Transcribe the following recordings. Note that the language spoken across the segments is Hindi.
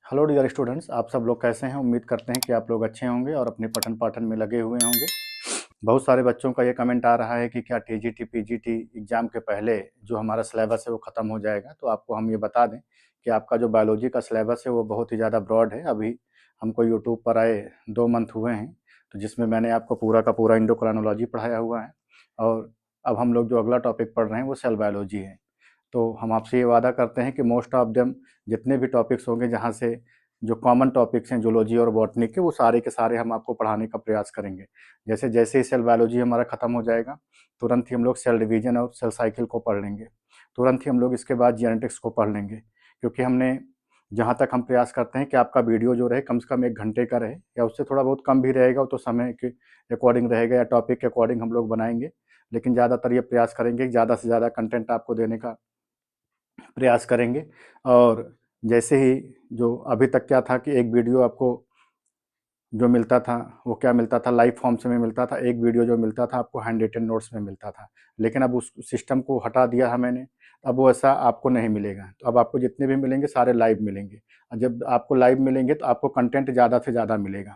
हेलो डियर स्टूडेंट्स, आप सब लोग कैसे हैं। उम्मीद करते हैं कि आप लोग अच्छे होंगे और अपने पठन पाठन में लगे हुए होंगे। बहुत सारे बच्चों का ये कमेंट आ रहा है कि क्या टीजीटी पीजीटी एग्ज़ाम के पहले जो हमारा सिलेबस है वो ख़त्म हो जाएगा। तो आपको हम ये बता दें कि आपका जो बायोलॉजी का सिलेबस है वो बहुत ही ज़्यादा ब्रॉड है। अभी हमको यूट्यूब पर आए 2 मंथ हुए हैं, तो जिसमें मैंने आपको पूरा का पूरा इंडोक्राइनोलॉजी पढ़ाया हुआ है और अब हम लोग जो अगला टॉपिक पढ़ रहे हैं वो सेल बायोलॉजी है। तो हम आपसे ये वादा करते हैं कि मोस्ट ऑफ देम जितने भी टॉपिक्स होंगे, जहाँ से जो कॉमन टॉपिक्स हैं जूलॉजी और बॉटनी के, वो सारे के सारे हम आपको पढ़ाने का प्रयास करेंगे। जैसे जैसे ही सेल बायोलॉजी हमारा ख़त्म हो जाएगा, तुरंत ही हम लोग सेल डिवीजन और सेल साइकिल को पढ़ लेंगे। तुरंत ही हम लोग इसके बाद जेनेटिक्स को पढ़ लेंगे, क्योंकि हमने जहाँ तक हम प्रयास करते हैं कि आपका वीडियो जो रहे कम से कम 1 घंटे का रहे, या उससे थोड़ा बहुत कम भी रहेगा वो तो समय के अकॉर्डिंग रहेगा या टॉपिक के अकॉर्डिंग हम लोग बनाएंगे। लेकिन ज़्यादातर ये प्रयास करेंगे कि ज़्यादा से ज़्यादा कंटेंट आपको देने का प्रयास करेंगे। और जैसे ही जो अभी तक क्या था कि एक वीडियो आपको जो मिलता था वो क्या मिलता था, लाइव फॉर्म्स में मिलता था। एक वीडियो जो मिलता था आपको हैंड रिटन नोट्स में मिलता था। लेकिन अब उस सिस्टम को हटा दिया है मैंने, अब वो ऐसा आपको नहीं मिलेगा। तो अब आपको जितने भी मिलेंगे सारे लाइव मिलेंगे, और जब आपको लाइव मिलेंगे तो आपको कंटेंट ज़्यादा से ज़्यादा मिलेगा।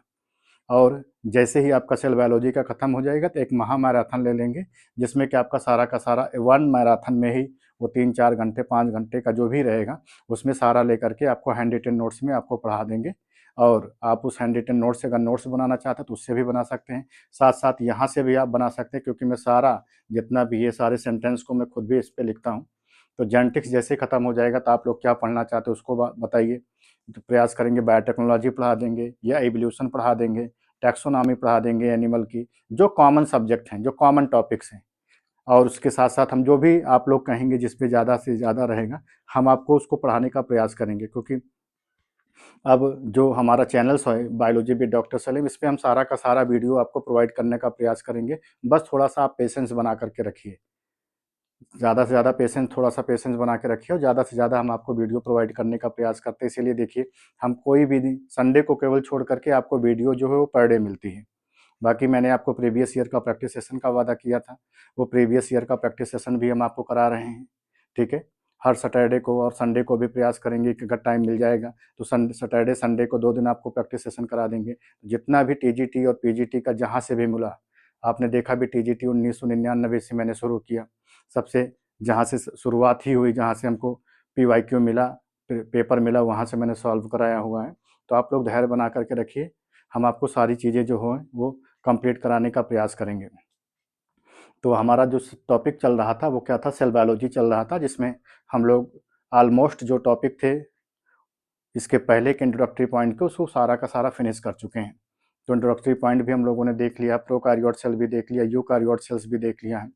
और जैसे ही आपका सेल बायोलॉजी का ख़त्म हो जाएगा तो एक महा मैराथन ले लेंगे, जिसमें कि आपका सारा का सारा 1 मैराथन में ही वो 3-4 घंटे 5 घंटे का जो भी रहेगा उसमें सारा लेकर के आपको हैंड रिटन नोट्स में आपको पढ़ा देंगे। और आप उस हैंड रिटन नोट्स से अगर नोट्स बनाना चाहते हैं तो उससे भी बना सकते हैं, साथ साथ यहाँ से भी आप बना सकते हैं, क्योंकि मैं सारा जितना भी ये सारे सेंटेंस को मैं खुद भी इस पर लिखता हूँ। तो जेनेटिक्स जैसे ख़त्म हो जाएगा तो आप लोग क्या पढ़ना चाहते हैं उसको बताइए। तो प्रयास करेंगे बायोटेक्नोलॉजी पढ़ा देंगे या एवोल्यूशन पढ़ा देंगे, टैक्सोनॉमी पढ़ा देंगे एनिमल की, जो कॉमन सब्जेक्ट हैं, जो कॉमन टॉपिक्स हैं। और उसके साथ साथ हम जो भी आप लोग कहेंगे जिस पे ज़्यादा से ज़्यादा रहेगा हम आपको उसको पढ़ाने का प्रयास करेंगे। क्योंकि अब जो हमारा चैनल्स है बायोलॉजी विद डॉक्टर सलीम, इस पे हम सारा का सारा वीडियो आपको प्रोवाइड करने का प्रयास करेंगे। बस थोड़ा सा आप पेशेंस बना करके रखिए, ज़्यादा से ज़्यादा पेशेंस, थोड़ा सा पेशेंस बना के रखिए, और ज़्यादा से ज़्यादा हम आपको वीडियो प्रोवाइड करने का प्रयास करते हैं। इसीलिए देखिए, हम कोई भी दिन संडे को केवल छोड़ करके आपको वीडियो जो है वो पर डे मिलती है। बाकी मैंने आपको प्रीवियस ईयर का प्रैक्टिस सेशन का वादा किया था, वो प्रीवियस ईयर का प्रैक्टिस सेशन भी हम आपको करा रहे हैं। ठीक है, हर सैटरडे को और संडे को भी प्रयास करेंगे कि अगर टाइम मिल जाएगा तो सैटरडे संडे को 2 दिन आपको प्रैक्टिस सेशन करा देंगे। जितना भी टीजीटी और पीजीटी का जहाँ से भी मिला, आपने देखा भी टीजीटी 1999 से मैंने शुरू किया, सबसे जहाँ से शुरुआत ही हुई, जहाँ से हमको पीवाईक्यू मिला, पेपर मिला, वहाँ से मैंने सॉल्व कराया हुआ है। तो आप लोग धैर्य बना करके रखिए, हम आपको सारी चीज़ें जो हों वो कंप्लीट कराने का प्रयास करेंगे। तो हमारा जो टॉपिक चल रहा था वो क्या था, सेल बायोलॉजी चल रहा था, जिसमें हम लोग ऑलमोस्ट जो टॉपिक थे इसके पहले के इंट्रोडक्टरी पॉइंट को उसको सारा का सारा फिनिश कर चुके हैं। तो इंट्रोडक्टरी पॉइंट भी हम लोगों ने देख लिया, प्रोकार्योट सेल भी देख लिया, यूकार्योट सेल्स भी देख लिया है,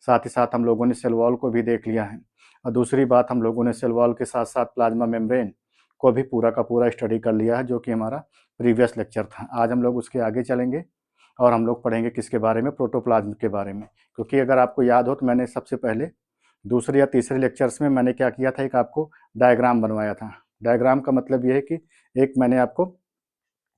साथ ही साथ हम लोगों ने सेल वॉल को भी देख लिया है। और दूसरी बात, हम लोगों ने सेल वॉल के साथ साथ प्लाज्मा मेम्ब्रेन को भी पूरा का पूरा स्टडी कर लिया है, जो कि हमारा प्रीवियस लेक्चर था। आज हम लोग उसके आगे चलेंगे और हम लोग पढ़ेंगे किसके बारे में, प्रोटोप्लाज्म के बारे में। क्योंकि अगर आपको याद हो तो मैंने सबसे पहले दूसरे या तीसरे लेक्चर्स में मैंने क्या किया था, एक आपको डायग्राम बनवाया था। डायग्राम का मतलब ये है कि एक मैंने आपको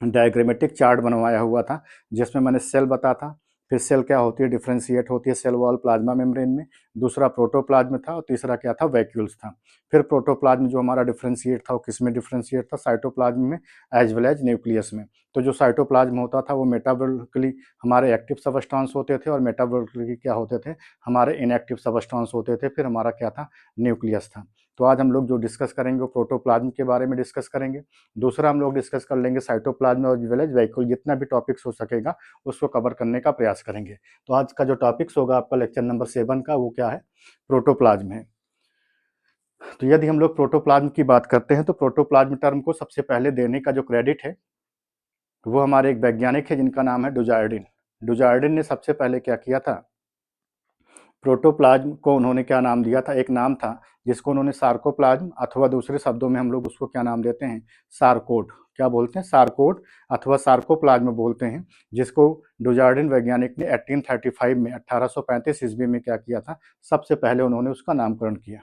डायग्रामेटिक चार्ट बनवाया हुआ था, जिसमें मैंने सेल बता था, फिर सेल क्या होती है, डिफ्रेंशिएट होती है सेल वॉल प्लाज्मा मेम्ब्रेन में, दूसरा प्रोटोप्लाज्म था, और तीसरा क्या था, वैक्यूल्स था। फिर प्रोटोप्लाज्म जो हमारा डिफ्रेंशिएट था वो किस में डिफ्रेंशिएट था, साइटोप्लाज्म में एज वेल एज न्यूक्लियस में। तो जो साइटोप्लाज्म होता था वो मेटाबॉलिकली हमारे एक्टिव सबस्टांस होते थे, और मेटाबॉलिकली क्या होते थे, हमारे इनएक्टिव सबस्टांस होते थे। फिर हमारा क्या था, न्यूक्लियस था। तो आज हम लोग जो डिस्कस करेंगे वो प्रोटोप्लाज्म के बारे में डिस्कस करेंगे। दूसरा हम लोग डिस्कस कर लेंगे साइटोप्लाज्म और वेल एज वैक्यूल, जितना भी टॉपिक्स हो सकेगा उसको कवर करने का प्रयास करेंगे। तो आज का जो टॉपिक्स होगा आपका लेक्चर नंबर 7 का, वो क्या है, प्रोटोप्लाज्म है। तो यदि हम लोग प्रोटोप्लाज्म की बात करते हैं तो प्रोटोप्लाज्म टर्म को सबसे पहले देने का जो क्रेडिट है वो हमारे एक वैज्ञानिक है जिनका नाम है डुजार्डिन। डुजार्डिन ने सबसे पहले क्या किया था, प्रोटोप्लाज्म को उन्होंने क्या नाम दिया था, एक नाम था जिसको उन्होंने सार्कोप्लाज्म, अथवा दूसरे शब्दों में हम लोग उसको क्या नाम देते हैं, सारकोड। क्या बोलते हैं, सारकोड अथवा सार्कोप्लाज्म बोलते हैं, जिसको डुजार्डिन वैज्ञानिक ने 1835 में 1835 ईस्वी में क्या किया था, सबसे पहले उन्होंने उसका नामकरण किया।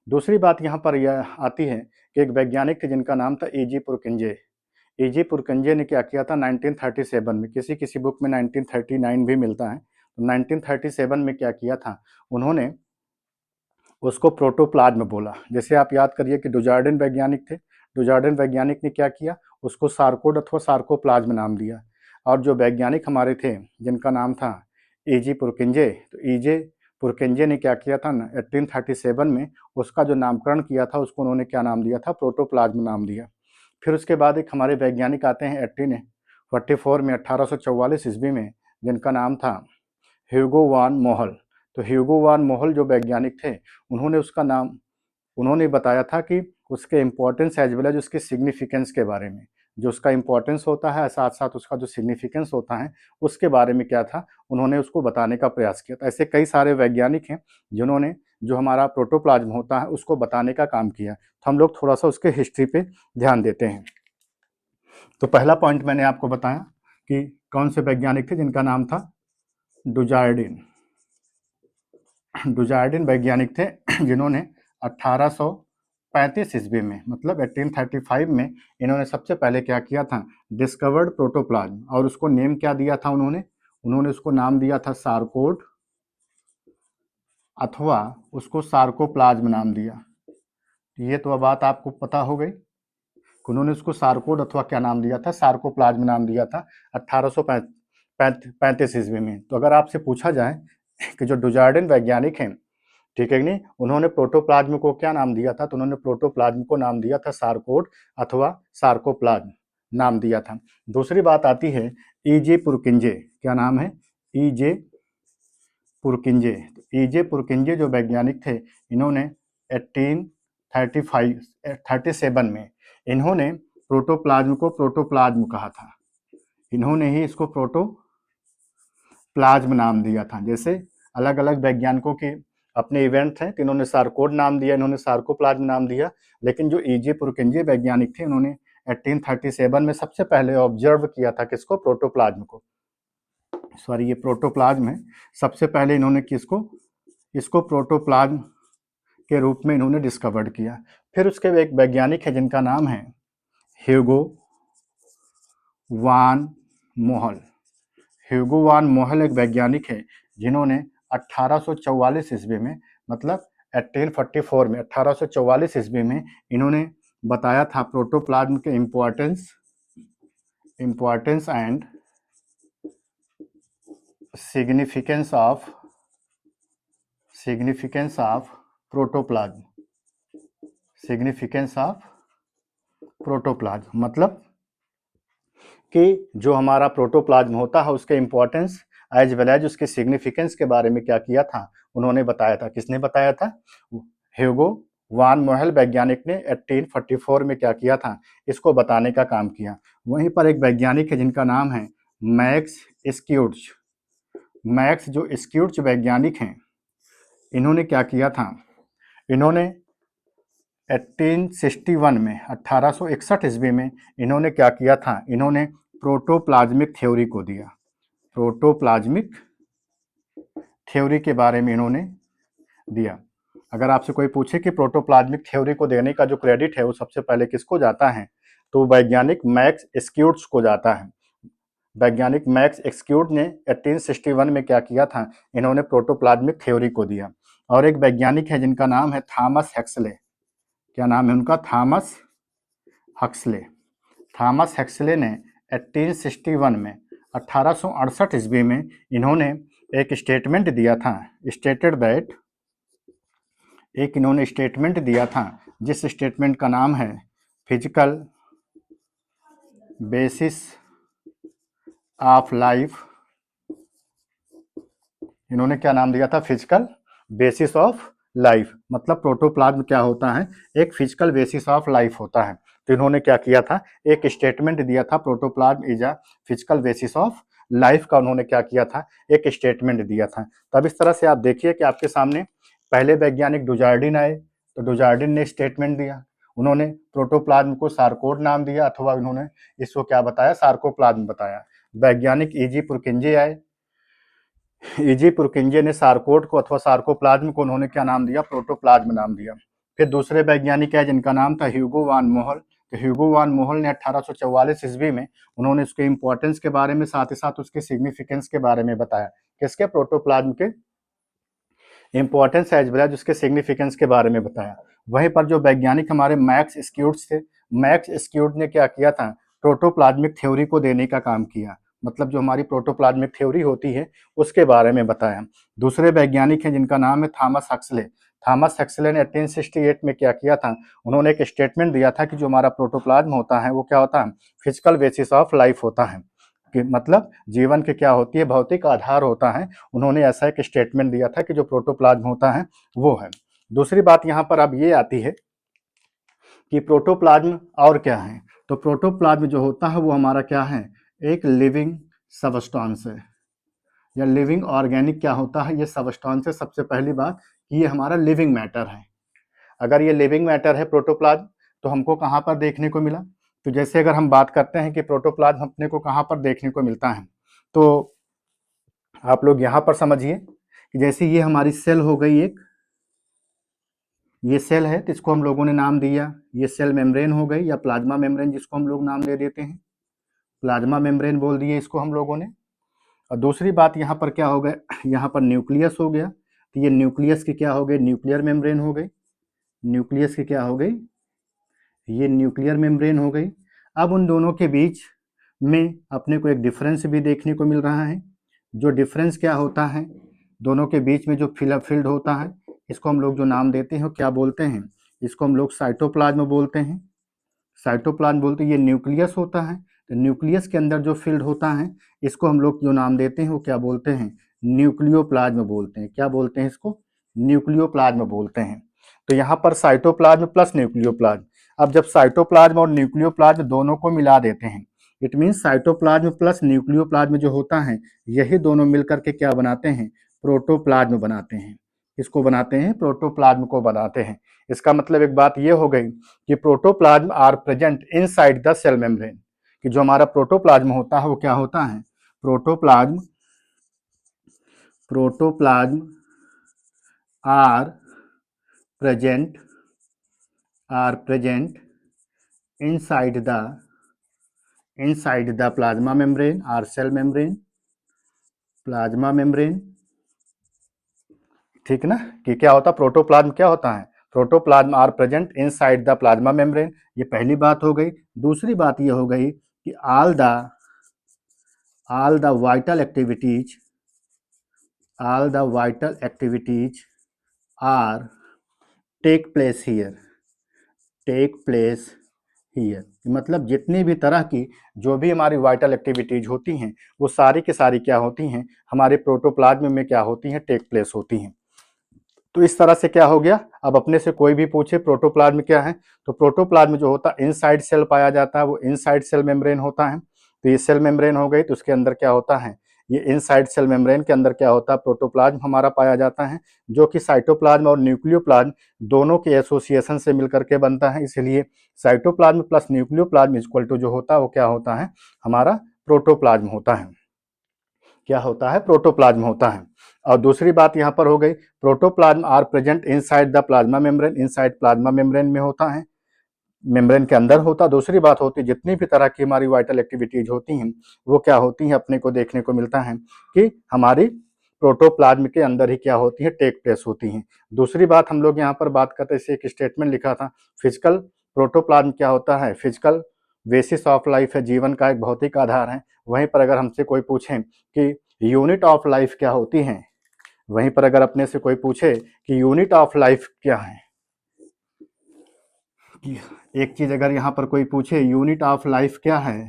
दूसरी बात यहाँ पर यह आती है कि एक वैज्ञानिक थे जिनका नाम था एजी पुरकिंजे। एजी पुरकिंजे ने क्या किया था 1937 में, किसी किसी बुक में 1939 भी मिलता है, तो 1937 में क्या किया था उन्होंने, उसको प्रोटोप्लाज्म बोला। जैसे आप याद करिए कि डुजार्डिन वैज्ञानिक थे, डुजार्डिन वैज्ञानिक ने क्या किया, उसको सार्कोड अथवा सार्कोप्लाज्म नाम दिया। और जो वैज्ञानिक हमारे थे जिनका नाम था ईजी पुरकिंजे, तो ईजे पुरकिंजे ने क्या किया था ना 1837 में उसका जो नामकरण किया था उसको उन्होंने क्या नाम दिया था, प्रोटोप्लाज्म नाम दिया। फिर उसके बाद एक हमारे वैज्ञानिक आते हैं 1844 में 1844 ईस्वी में, जिनका नाम था ह्यूगो वान मोहल। तो ह्यूगो वान मोहल जो वैज्ञानिक थे उन्होंने उसका नाम उन्होंने बताया था कि उसके इम्पोर्टेंस एज वेल एज उसके सिग्निफिकेंस के बारे में, जो उसका इम्पोर्टेंस होता है साथ साथ उसका जो सिग्निफिकेंस होता है उसके बारे में क्या था, उन्होंने उसको बताने का प्रयास किया था। ऐसे कई सारे वैज्ञानिक हैं जिन्होंने जो हमारा प्रोटोप्लाज्म होता है उसको बताने का काम किया। तो हम लोग थोड़ा सा उसके हिस्ट्री पे ध्यान देते हैं। तो पहला पॉइंट मैंने आपको बताया कि कौन से वैज्ञानिक थे जिनका नाम था डुजार्डिन। डुजार्डिन वैज्ञानिक थे जिन्होंने 1835 ईस्वी में मतलब 1835 में इन्होंने सबसे पहले क्या किया था, डिस्कवर्ड प्रोटोप्लाज्म। और उसको नेम क्या दिया था उन्होंने उसको नाम दिया था सार्कोड अथवा उसको सार्कोप्लाज्म नाम दिया। ये तो अब बात आपको पता हो गई, उन्होंने उसको सार्कोड अथवा क्या नाम दिया था, सार्कोप्लाज्म नाम दिया था 1835 ईस्वी में। तो अगर आपसे पूछा जाए कि जो डुजार्डिन वैज्ञानिक हैं, ठीक है नहीं, उन्होंने प्रोटोप्लाज्म को क्या नाम दिया था, तो उन्होंने प्रोटोप्लाज्म को नाम दिया था सार्कोड अथवा सार्कोप्लाज्म नाम दिया था। दूसरी बात आती है ईजे पुरकिंजे, क्या नाम है, ईजे पुरकिंजे। ईजे पुरकिंजे जो वैज्ञानिक थे इन्होंने 1837 में इन्होंने प्रोटोप्लाज्म को प्रोटोप्लाज्म कहा था, इन्होंने ही इसको प्रोटोप्लाज्म नाम दिया था। जैसे अलग अलग वैज्ञानिकों के अपने इवेंट हैं, तो इन्होंने सार्कोड नाम दिया, इन्होंने सार्कोप्लाज्म नाम दिया, लेकिन जो ईजे पुरकिंजे वैज्ञानिक थे उन्होंने 1837 में सबसे पहले ऑब्जर्व किया था किसको, प्रोटोप्लाज्म को। सॉरी, ये प्रोटोप्लाज्म है, सबसे पहले इन्होंने इसको प्रोटोप्लाज्म के रूप में इन्होंने डिस्कवर्ड किया। फिर उसके एक वैज्ञानिक है जिनका नाम है ह्यूगो वान मोहल। ह्यूगो वान मोहल एक वैज्ञानिक है जिन्होंने 1844 ईस्वी में मतलब 1844 में 1844 ईस्वी में इन्होंने बताया था प्रोटोप्लाज्म के importance and significance of protoplasm, मतलब कि जो हमारा प्रोटोप्लाज्म होता है उसके इम्पोर्टेंस एज वेल एज उसके सिग्निफिकेंस के बारे में क्या किया था, उन्होंने बताया था। किसने बताया था, ह्यूगो वान मोहल वैज्ञानिक ने 1844 में क्या किया था, इसको बताने का काम किया। वहीं पर एक वैज्ञानिक है जिनका नाम है मैक्स स्क्यूर्च। मैक्स जो स्क्यूर्च वैज्ञानिक हैं, इन्होंने क्या किया था, इन्होंने 1861 में 1861 ईस्वी में इन्होंने क्या किया था, इन्होंने प्रोटोप्लाज्मिक थ्योरी को दिया। प्रोटोप्लाज्मिक थ्योरी के बारे में इन्होंने दिया। अगर आपसे कोई पूछे कि प्रोटोप्लाज्मिक थ्योरी को देने का जो क्रेडिट है वो सबसे पहले किसको जाता है, तो वैज्ञानिक मैक्स स्क्यूर्च को जाता है। वैज्ञानिक मैक्स स्क्यूर्च ने 1861 में क्या किया था, इन्होंने प्रोटोप्लाज्मिक थ्योरी को दिया। और एक वैज्ञानिक है जिनका नाम है थॉमस हक्सले। क्या नाम है उनका, थॉमस हक्सले। थॉमस हक्सले ने 1861 में 1868 ईस्वी में इन्होंने एक स्टेटमेंट दिया था, इन्होंने स्टेटमेंट दिया था जिस स्टेटमेंट का नाम है फिजिकल बेसिस ऑफ लाइफ। इन्होंने क्या नाम दिया था, फिजिकल बेसिस ऑफ लाइफ, मतलब प्रोटोप्लाज्म क्या होता है, एक फिजिकल बेसिस ऑफ लाइफ होता है। तो इन्होंने क्या किया था, एक स्टेटमेंट दिया था, protoplasm is a physical basis of life का उन्होंने क्या किया था, एक स्टेटमेंट दिया था। तब इस तरह से आप देखिए कि आपके सामने पहले वैज्ञानिक डुजार्डिन आए, तो डुजार्डिन ने स्टेटमेंट दिया, उन्होंने प्रोटोप्लाज्म को सार्कोड नाम दिया अथवा उन्होंने इसको क्या बताया, सार्कोप्लाज्म बताया। वैज्ञानिक ईजी पुरकिंजे आए, ईजी पुरकिंजे ने सार्कोड को अथवा सार्कोप्लाज्म को उन्होंने क्या नाम दिया, प्रोटोप्लाज्म नाम दिया। फिर दूसरे वैज्ञानिक है जिनका नाम था ह्यूगो वान मोहल। तो ह्यूगो वान मोहल ने 1844 ईस्वी में उन्होंने उसके इंपॉर्टेंस के बारे में साथ ही साथ उसके सिग्निफिकेंस के बारे में बताया, किसके, प्रोटोप्लाज्म के इंपॉर्टेंस एज वेल एज उसके सिग्निफिकेंस के बारे में बताया। वहीं पर जो वैज्ञानिक हमारे मैक्स स्क्यूर्च थे, मैक्स स्क्यूड ने क्या किया था, प्रोटोप्लाज्मिक थ्योरी को देने का काम किया, मतलब जो हमारी प्रोटोप्लाज्मिक थ्योरी होती है उसके बारे में बताया। दूसरे वैज्ञानिक हैं जिनका नाम है थॉमस हक्सले। थॉमस हक्सले ने 1868 में क्या किया था, उन्होंने एक स्टेटमेंट दिया था कि जो हमारा प्रोटोप्लाज्म होता है वो क्या होता है, फिजिकल बेसिस ऑफ लाइफ होता है, कि मतलब जीवन के क्या होती है, भौतिक आधार होता है। उन्होंने ऐसा एक स्टेटमेंट दिया था कि जो प्रोटोप्लाज्म होता है वो है। दूसरी बात यहाँ पर अब ये आती है कि प्रोटोप्लाज्म और क्या है, तो प्रोटोप्लाज्म जो होता है वो हमारा क्या है, एक लिविंग सबस्टेंस है, या लिविंग ऑर्गेनिक क्या होता है, ये सबस्टेंस है। सबसे पहली बात कि ये हमारा लिविंग मैटर है। अगर ये लिविंग मैटर है प्रोटोप्लाज्म, तो हमको कहाँ पर देखने को मिला, तो जैसे अगर हम बात करते हैं कि प्रोटोप्लाज्म अपने को कहाँ पर देखने को मिलता है, तो आप लोग यहाँ पर समझिए कि जैसे ये हमारी सेल हो गई एक, ये सेल है तो इसको हम लोगों ने नाम दिया, ये सेल मेम्ब्रेन हो गई या प्लाज्मा मेम्ब्रेन जिसको हम लोग नाम दे देते हैं, प्लाज्मा मेम्ब्रेन बोल दिए इसको हम लोगों ने। और दूसरी बात यहाँ पर क्या हो गया, यहाँ पर न्यूक्लियस हो गया, तो ये न्यूक्लियस की क्या हो गई, न्यूक्लियर मेम्ब्रेन हो गई, न्यूक्लियस की क्या हो गई, ये न्यूक्लियर मेम्ब्रेन हो गई। अब उन दोनों के बीच में अपने को एक डिफरेंस भी देखने को मिल रहा है। जो डिफरेंस क्या होता है, दोनों के बीच में जो फील्ड होता है, इसको हम लोग जो नाम देते हैं क्या बोलते हैं, इसको हम लोग साइटोप्लाज्म बोलते हैं, साइटोप्लाज्म बोलते हैं। ये न्यूक्लियस होता है, तो न्यूक्लियस के अंदर जो फील्ड होता है इसको हम लोग जो नाम देते हैं वो क्या बोलते हैं, न्यूक्लियोप्लाज्म बोलते हैं। क्या बोलते हैं इसको, न्यूक्लियोप्लाज्म बोलते हैं। तो यहाँ पर साइटोप्लाज्म प्लस न्यूक्लियोप्लाज्म, अब जब साइटोप्लाज्म और न्यूक्लियोप्लाज्म दोनों को मिला देते हैं, it means cytoplasm plus nucleoplasm जो होता है, यही दोनों मिलकर के क्या बनाते हैं, प्रोटोप्लाज्म बनाते हैं। इसको बनाते हैं, प्रोटोप्लाज्म को बनाते हैं। इसका मतलब एक बात ये हो गई कि protoplasm are present inside the cell membrane, कि जो हमारा प्रोटोप्लाज्म होता है वो क्या होता है, protoplasm protoplasm are present inside the plasma membrane or cell membrane, plasma membrane, ठीक ना। कि क्या होता है, प्रोटोप्लाज्म क्या होता है, protoplasm are present inside the plasma membrane, ये पहली बात हो गई। दूसरी बात ये हो गई कि all the vital activities are take place here, मतलब जितनी भी तरह की जो भी हमारी वाइटल एक्टिविटीज होती हैं वो सारी की सारी क्या होती हैं, हमारे प्रोटोप्लाज्म में क्या होती हैं, टेक प्लेस होती हैं। तो इस तरह से क्या हो गया, अब अपने से कोई भी पूछे प्रोटोप्लाज्म क्या है, तो प्रोटोप्लाज्म जो होता है इनसाइड सेल पाया जाता है, वो इनसाइड सेल मेम्ब्रेन होता है। तो ये सेल मेम्ब्रेन हो गई, तो उसके अंदर क्या होता है, ये इनसाइड सेल मेम्ब्रेन के अंदर क्या होता है, प्रोटोप्लाज्म हमारा पाया जाता है, जो कि साइटोप्लाज्म और न्यूक्लियोप्लाज्म दोनों के एसोसिएशन से मिलकर के बनता है। इसलिए cytoplasm plus nucleoplasm equal to जो होता है वो क्या होता है, हमारा प्रोटोप्लाज्म होता है। क्या होता है, प्रोटोप्लाज्म होता है। और दूसरी बात यहाँ पर हो गई, protoplasm are present inside the plasma membrane, inside plasma membrane में होता है, मेम्ब्रेन के अंदर होता। दूसरी बात होती है जितनी भी तरह की हमारी वाइटल एक्टिविटीज होती हैं वो क्या होती हैं, अपने को देखने को मिलता है कि हमारी प्रोटोप्लाज्म के अंदर ही क्या होती है, टेक प्लेस होती हैं। दूसरी बात हम लोग यहाँ पर बात करते हैं, एक स्टेटमेंट लिखा था, फिजिकल प्रोटोप्लाज्म क्या होता है, फिजिकल बेसिस ऑफ लाइफ है, जीवन का एक भौतिक आधार है। वहीं पर अगर हमसे कोई पूछे कि यूनिट ऑफ लाइफ क्या होती है, वहीं पर अगर अपने से कोई पूछे कि यूनिट ऑफ लाइफ क्या है, एक चीज अगर यहाँ पर कोई पूछे यूनिट ऑफ लाइफ क्या है,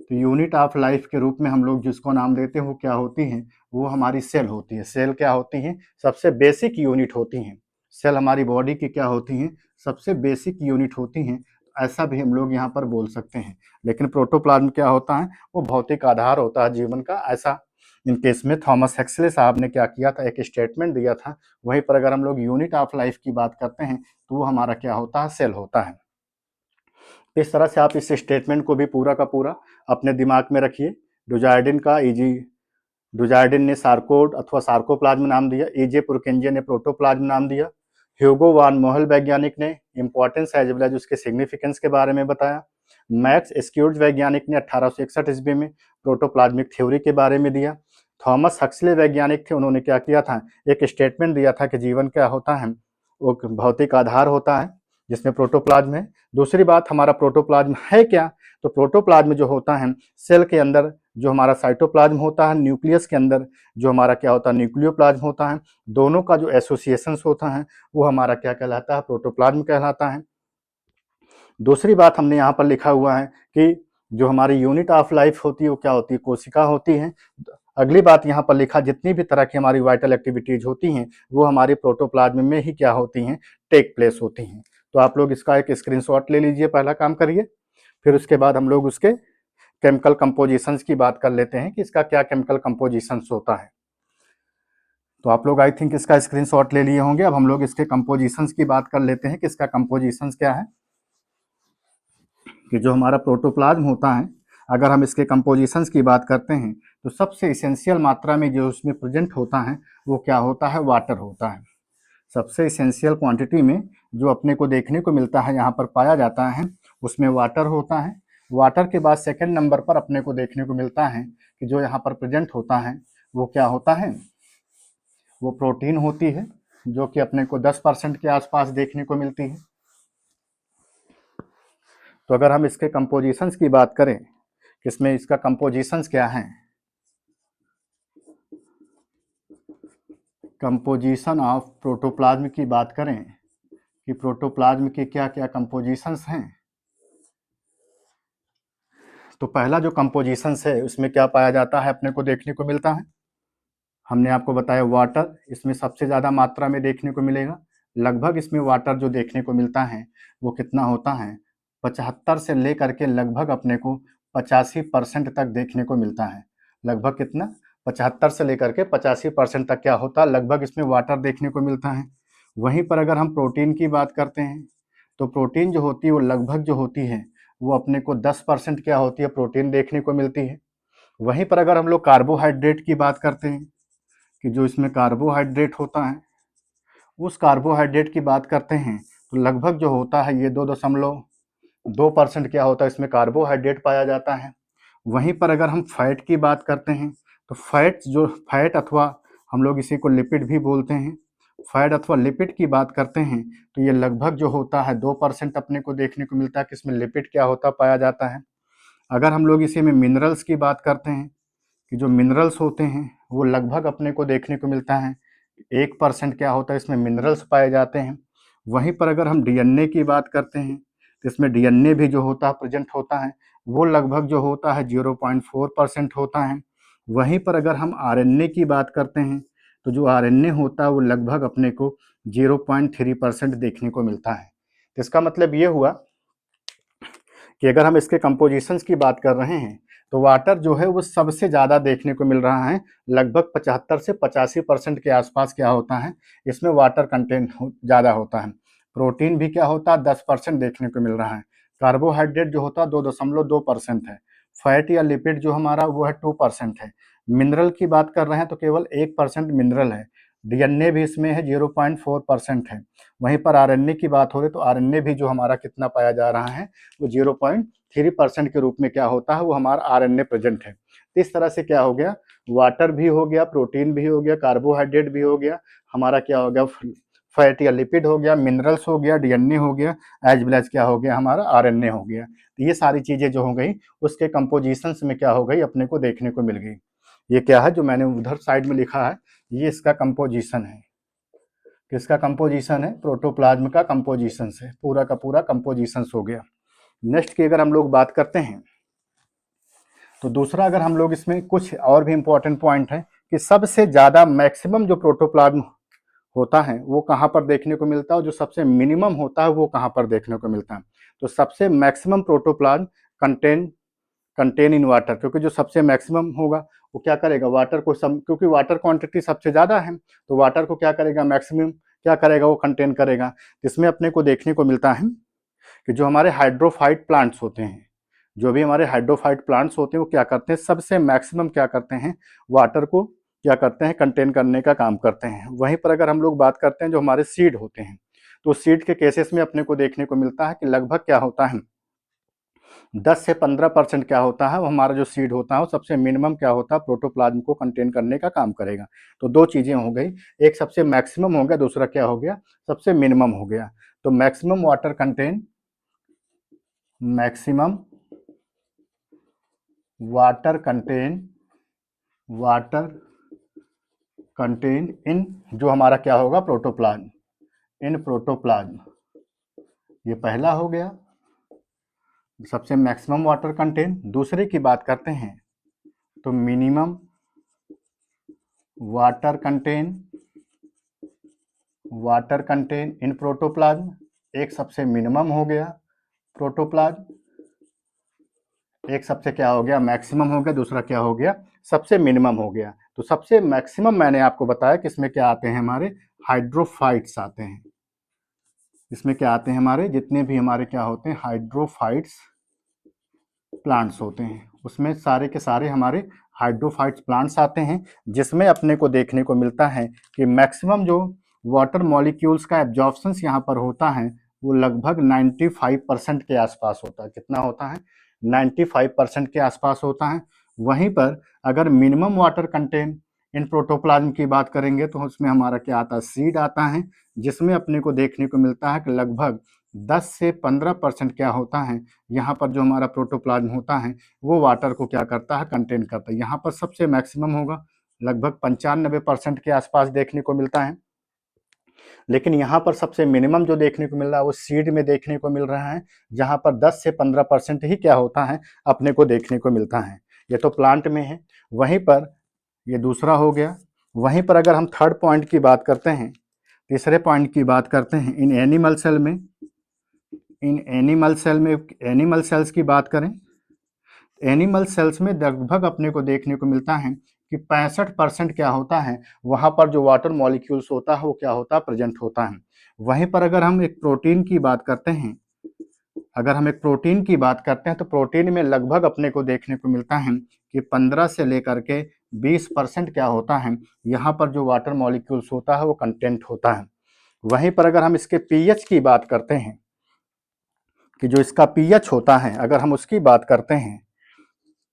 तो यूनिट ऑफ लाइफ के रूप में हम लोग जिसको नाम देते हैं वो क्या होती हैं, वो हमारी सेल होती है। सेल क्या होती हैं, सबसे बेसिक यूनिट होती हैं। सेल हमारी बॉडी की क्या होती हैं, सबसे बेसिक यूनिट होती हैं। ऐसा भी हम लोग यहाँ पर बोल सकते हैं। लेकिन प्रोटोप्लाज्म क्या होता है, वो भौतिक आधार होता है जीवन का। ऐसा इन केस में थॉमस हेक्सले साहब ने क्या किया था, एक स्टेटमेंट दिया था। वहीं पर अगर हम लोग यूनिट ऑफ लाइफ की बात करते हैं तो वो हमारा क्या होता है, सेल होता है। इस तरह से आप इस स्टेटमेंट को भी पूरा का पूरा अपने दिमाग में रखिए। डुजार्डिन का डुजार्डिन ने सार्कोड अथवा सार्कोप्लाज्म नाम दिया, एजे पुरकेंजे ने प्रोटोप्लाज्म नाम दिया, ह्यूगो वान मोहल वैज्ञानिक ने इंपॉर्टेंस एज वेल एज उसके सिग्निफिकेंस के बारे में बताया। मैक्स स्क्यूर्ज वैज्ञानिक ने 1861 ईस्वी में प्रोटोप्लाज्मिक थ्योरी के बारे में दिया। थॉमस हक्सले वैज्ञानिक थे, उन्होंने क्या किया था, एक स्टेटमेंट दिया था कि जीवन क्या होता है, वो भौतिक आधार होता है। जिसमें प्रोटोप्लाज्म है। दूसरी बात, हमारा प्रोटोप्लाज्म है क्या? तो प्रोटोप्लाज्म जो होता है सेल के अंदर जो हमारा साइटोप्लाज्म होता है, न्यूक्लियस के अंदर जो हमारा क्या होता है न्यूक्लियोप्लाज्म होता है, दोनों का जो एसोसिएशंस होता है वो हमारा क्या कहलाता है? प्रोटोप्लाज्म कहलाता है। दूसरी बात हमने यहाँ पर लिखा हुआ है कि जो हमारी यूनिट ऑफ लाइफ होती है वो क्या होती है? कोशिका होती है। अगली बात यहाँ पर लिखा, जितनी भी तरह की हमारी वाइटल एक्टिविटीज होती हैं वो हमारी प्रोटोप्लाज्म में ही क्या होती हैं? टेक प्लेस होती हैं। तो आप लोग इसका एक स्क्रीनशॉट ले लीजिए, पहला काम करिए, फिर उसके बाद हम लोग उसके केमिकल कंपोजिशंस की बात कर लेते हैं कि इसका क्या केमिकल कंपोजिशंस होता है। तो आप लोग आई थिंक इसका स्क्रीनशॉट ले लिए होंगे। अब हम लोग इसके कंपोजिशंस की बात कर लेते हैं कि इसका कंपोजिशंस क्या है। कि जो हमारा प्रोटोप्लाज्म होता है, अगर हम इसके कंपोजिशंस की बात करते हैं तो सबसे इसेंशियल मात्रा में जो उसमें प्रेजेंट होता है वो क्या होता है? वाटर होता है। सबसे इसेंशियल क्वांटिटी में जो अपने को देखने को मिलता है, यहाँ पर पाया जाता है, उसमें वाटर होता है। वाटर के बाद सेकंड नंबर पर अपने को देखने को मिलता है कि जो यहाँ पर प्रेजेंट होता है वो क्या होता है? वो प्रोटीन होती है, जो कि अपने को 10% के आसपास देखने को मिलती है। तो अगर हम इसके कंपोजिशंस की बात करें, इसमें इसका कंपोजिशंस क्या है, कंपोजिशन ऑफ प्रोटोप्लाज्म की बात करें कि प्रोटोप्लाज्म के क्या क्या कंपोजिशंस हैं, तो पहला जो कंपोजिशंस है उसमें क्या पाया जाता है? अपने को देखने को मिलता है, हमने आपको बताया वाटर इसमें सबसे ज़्यादा मात्रा में देखने को मिलेगा। लगभग इसमें वाटर जो देखने को मिलता है वो कितना होता है? 75 से लेकर के लगभग अपने को 85% तक देखने को मिलता है। लगभग कितना? 75 से लेकर के 85% तक क्या होता है? लगभग इसमें वाटर देखने को मिलता है। वहीं पर अगर हम प्रोटीन की बात करते हैं तो प्रोटीन जो होती है वो लगभग जो होती है वो अपने को 10% क्या होती है? प्रोटीन देखने को मिलती है। वहीं पर अगर हम लोग कार्बोहाइड्रेट की बात करते हैं कि जो इसमें कार्बोहाइड्रेट होता है, उस कार्बोहाइड्रेट की बात करते हैं तो लगभग जो होता है ये 2.2% क्या होता है? इसमें कार्बोहाइड्रेट पाया जाता है। वहीं पर अगर हम फैट की बात करते हैं तो फैट अथवा हम लोग इसी को लिपिड भी बोलते हैं, फैट अथवा लिपिड की बात करते हैं तो ये लगभग जो होता है 2% अपने को देखने को मिलता है कि इसमें लिपिड क्या होता पाया जाता है। अगर हम लोग इसी में मिनरल्स की बात करते हैं कि जो मिनरल्स होते हैं वो लगभग अपने को देखने को मिलता है 1% क्या होता है? इसमें मिनरल्स पाए जाते हैं। वहीं पर अगर हम डीएनए की बात करते हैं तो इसमें डीएनए भी जो होता है प्रेजेंट होता है, वो लगभग जो होता है 0.4% होता है। वहीं पर अगर हम आरएनए की बात करते हैं तो जो आरएनए होता है वो लगभग अपने को 0.3% देखने को मिलता है। तो इसका मतलब ये हुआ कि अगर हम इसके कंपोजिशंस की बात कर रहे हैं तो वाटर जो है वो सबसे ज़्यादा देखने को मिल रहा है। लगभग 75 से 85% के आसपास क्या होता है? इसमें वाटर कंटेंट ज़्यादा होता है। प्रोटीन भी क्या होता है? 10% देखने को मिल रहा है। कार्बोहाइड्रेट जो होता है 2.2% है। फैट या लिपिड जो हमारा वो है 2% है। मिनरल की बात कर रहे हैं तो केवल 1% मिनरल है। डीएनए भी इसमें है 0.4% है। वहीं पर आरएनए की बात हो रही तो आरएनए भी जो हमारा कितना पाया जा रहा है वो 0.3% के रूप में क्या होता है? वो हमारा आरएनए प्रेजेंट है। इस तरह से क्या हो गया? वाटर भी हो गया, प्रोटीन भी हो गया, कार्बोहाइड्रेट भी हो गया, हमारा क्या हो गया? फैट या लिपिड हो गया, मिनरल्स हो गया, डीएनए हो गया, एज वेल एज क्या हो गया? हमारा आरएनए हो गया। तो ये सारी चीज़ें जो हो गई उसके कंपोजिशंस में क्या हो गई? अपने को देखने को मिल गई। ये क्या है जो मैंने उधर साइड में लिखा है? ये इसका कंपोजिशन है। किसका कंपोजिशन है? प्रोटोप्लाज्म का कंपोजिशन है। पूरा का पूरा कंपोजिशन हो गया। नेक्स्ट की अगर हम लोग बात करते हैं तो दूसरा, अगर हम लोग इसमें कुछ और भी इंपॉर्टेंट पॉइंट है कि सबसे ज़्यादा मैक्सिमम जो प्रोटोप्लाज्म होता है वो कहाँ पर देखने को मिलता है, और जो सबसे मिनिमम होता है वो कहाँ पर देखने को मिलता है। तो सबसे maximum protoplasm contain in water, क्योंकि जो सबसे मैक्सिमम होगा वो क्या करेगा? वाटर को क्योंकि वाटर क्वांटिटी सबसे ज़्यादा है तो वाटर को क्या करेगा? मैक्सिमम क्या करेगा? वो कंटेन करेगा। इसमें अपने को देखने को मिलता है कि जो हमारे हाइड्रोफाइट प्लांट्स होते हैं, जो भी हमारे हाइड्रोफाइट प्लांट्स होते हैं वो क्या करते हैं? सबसे मैक्सिमम क्या करते हैं? वाटर को क्या करते हैं? कंटेन करने का काम करते हैं। वहीं पर अगर हम लोग बात करते हैं जो हमारे सीड होते हैं तो सीड के केसेस में अपने को देखने को मिलता है कि लगभग क्या होता है? 10 से 15% क्या होता है? वो हमारा जो सीड होता है वो सबसे मिनिमम क्या होता है? प्रोटोप्लाज्म को कंटेन करने का काम करेगा। तो दो चीज़ें हो गई, एक सबसे मैक्सिमम हो गया, दूसरा क्या हो गया? सबसे मिनिमम हो गया। तो मैक्सिमम वाटर कंटेन इन जो हमारा क्या होगा, प्रोटोप्लाज्म, इन प्रोटोप्लाज्म। ये पहला हो गया, सबसे मैक्सिमम वाटर कंटेन। दूसरे की बात करते हैं तो minimum water contain in protoplasm. एक सबसे मिनिमम हो गया प्रोटोप्लाज्म, एक सबसे क्या हो गया, मैक्सिमम हो गया, दूसरा क्या हो गया, सबसे मिनिमम हो गया। तो सबसे मैक्सिमम मैंने आपको बताया कि इसमें क्या आते हैं, हमारे हाइड्रोफाइट्स आते हैं। इसमें क्या आते हैं, हमारे जितने भी हमारे क्या होते हैं, हाइड्रोफाइट्स प्लांट्स होते हैं, उसमें सारे के सारे हमारे हाइड्रोफाइट्स प्लांट्स आते हैं, जिसमें अपने को देखने को मिलता है कि मैक्सिमम जो वाटर मॉलिक्यूल्स का एब्जॉर्प्शन यहाँ पर होता है वो लगभग 95% के आसपास होता है। कितना होता है, 95% के आसपास होता है। वहीं पर अगर minimum water contain in protoplasm की बात करेंगे तो उसमें हमारा क्या आता है, सीड आता है, जिसमें अपने को देखने को मिलता है कि लगभग 10 से 15% क्या होता है, यहाँ पर जो हमारा प्रोटोप्लाज्म होता है वो वाटर को क्या करता है, कंटेन करता है। यहाँ पर सबसे मैक्सिमम होगा, लगभग 95% के आसपास देखने को मिलता है। लेकिन यहाँ पर सबसे मिनिमम जो देखने को मिल रहा है वो सीड में देखने को मिल रहा है, जहाँ पर 10 से 15% ही क्या होता है, अपने को देखने को मिलता है। ये तो प्लांट में है। वहीं पर ये दूसरा हो गया। वहीं पर अगर हम थर्ड पॉइंट की बात करते हैं, तीसरे पॉइंट की बात करते हैं, इन एनिमल सेल्स की बात करें, एनिमल सेल्स में लगभग अपने को देखने को मिलता है कि 65% क्या होता है, वहाँ पर जो वाटर मॉलिक्यूल्स होता है वो क्या होता है, प्रेजेंट होता है। वहीं पर अगर हम एक प्रोटीन की बात करते हैं, तो प्रोटीन में लगभग अपने को देखने को मिलता है कि 15 से लेकर के 20% क्या होता है, यहाँ पर जो वाटर मॉलिक्यूल्स होता है वो कंटेंट होता है। वहीं पर अगर हम इसके पीएच की बात करते हैं कि जो इसका पीएच होता है, अगर हम उसकी बात करते हैं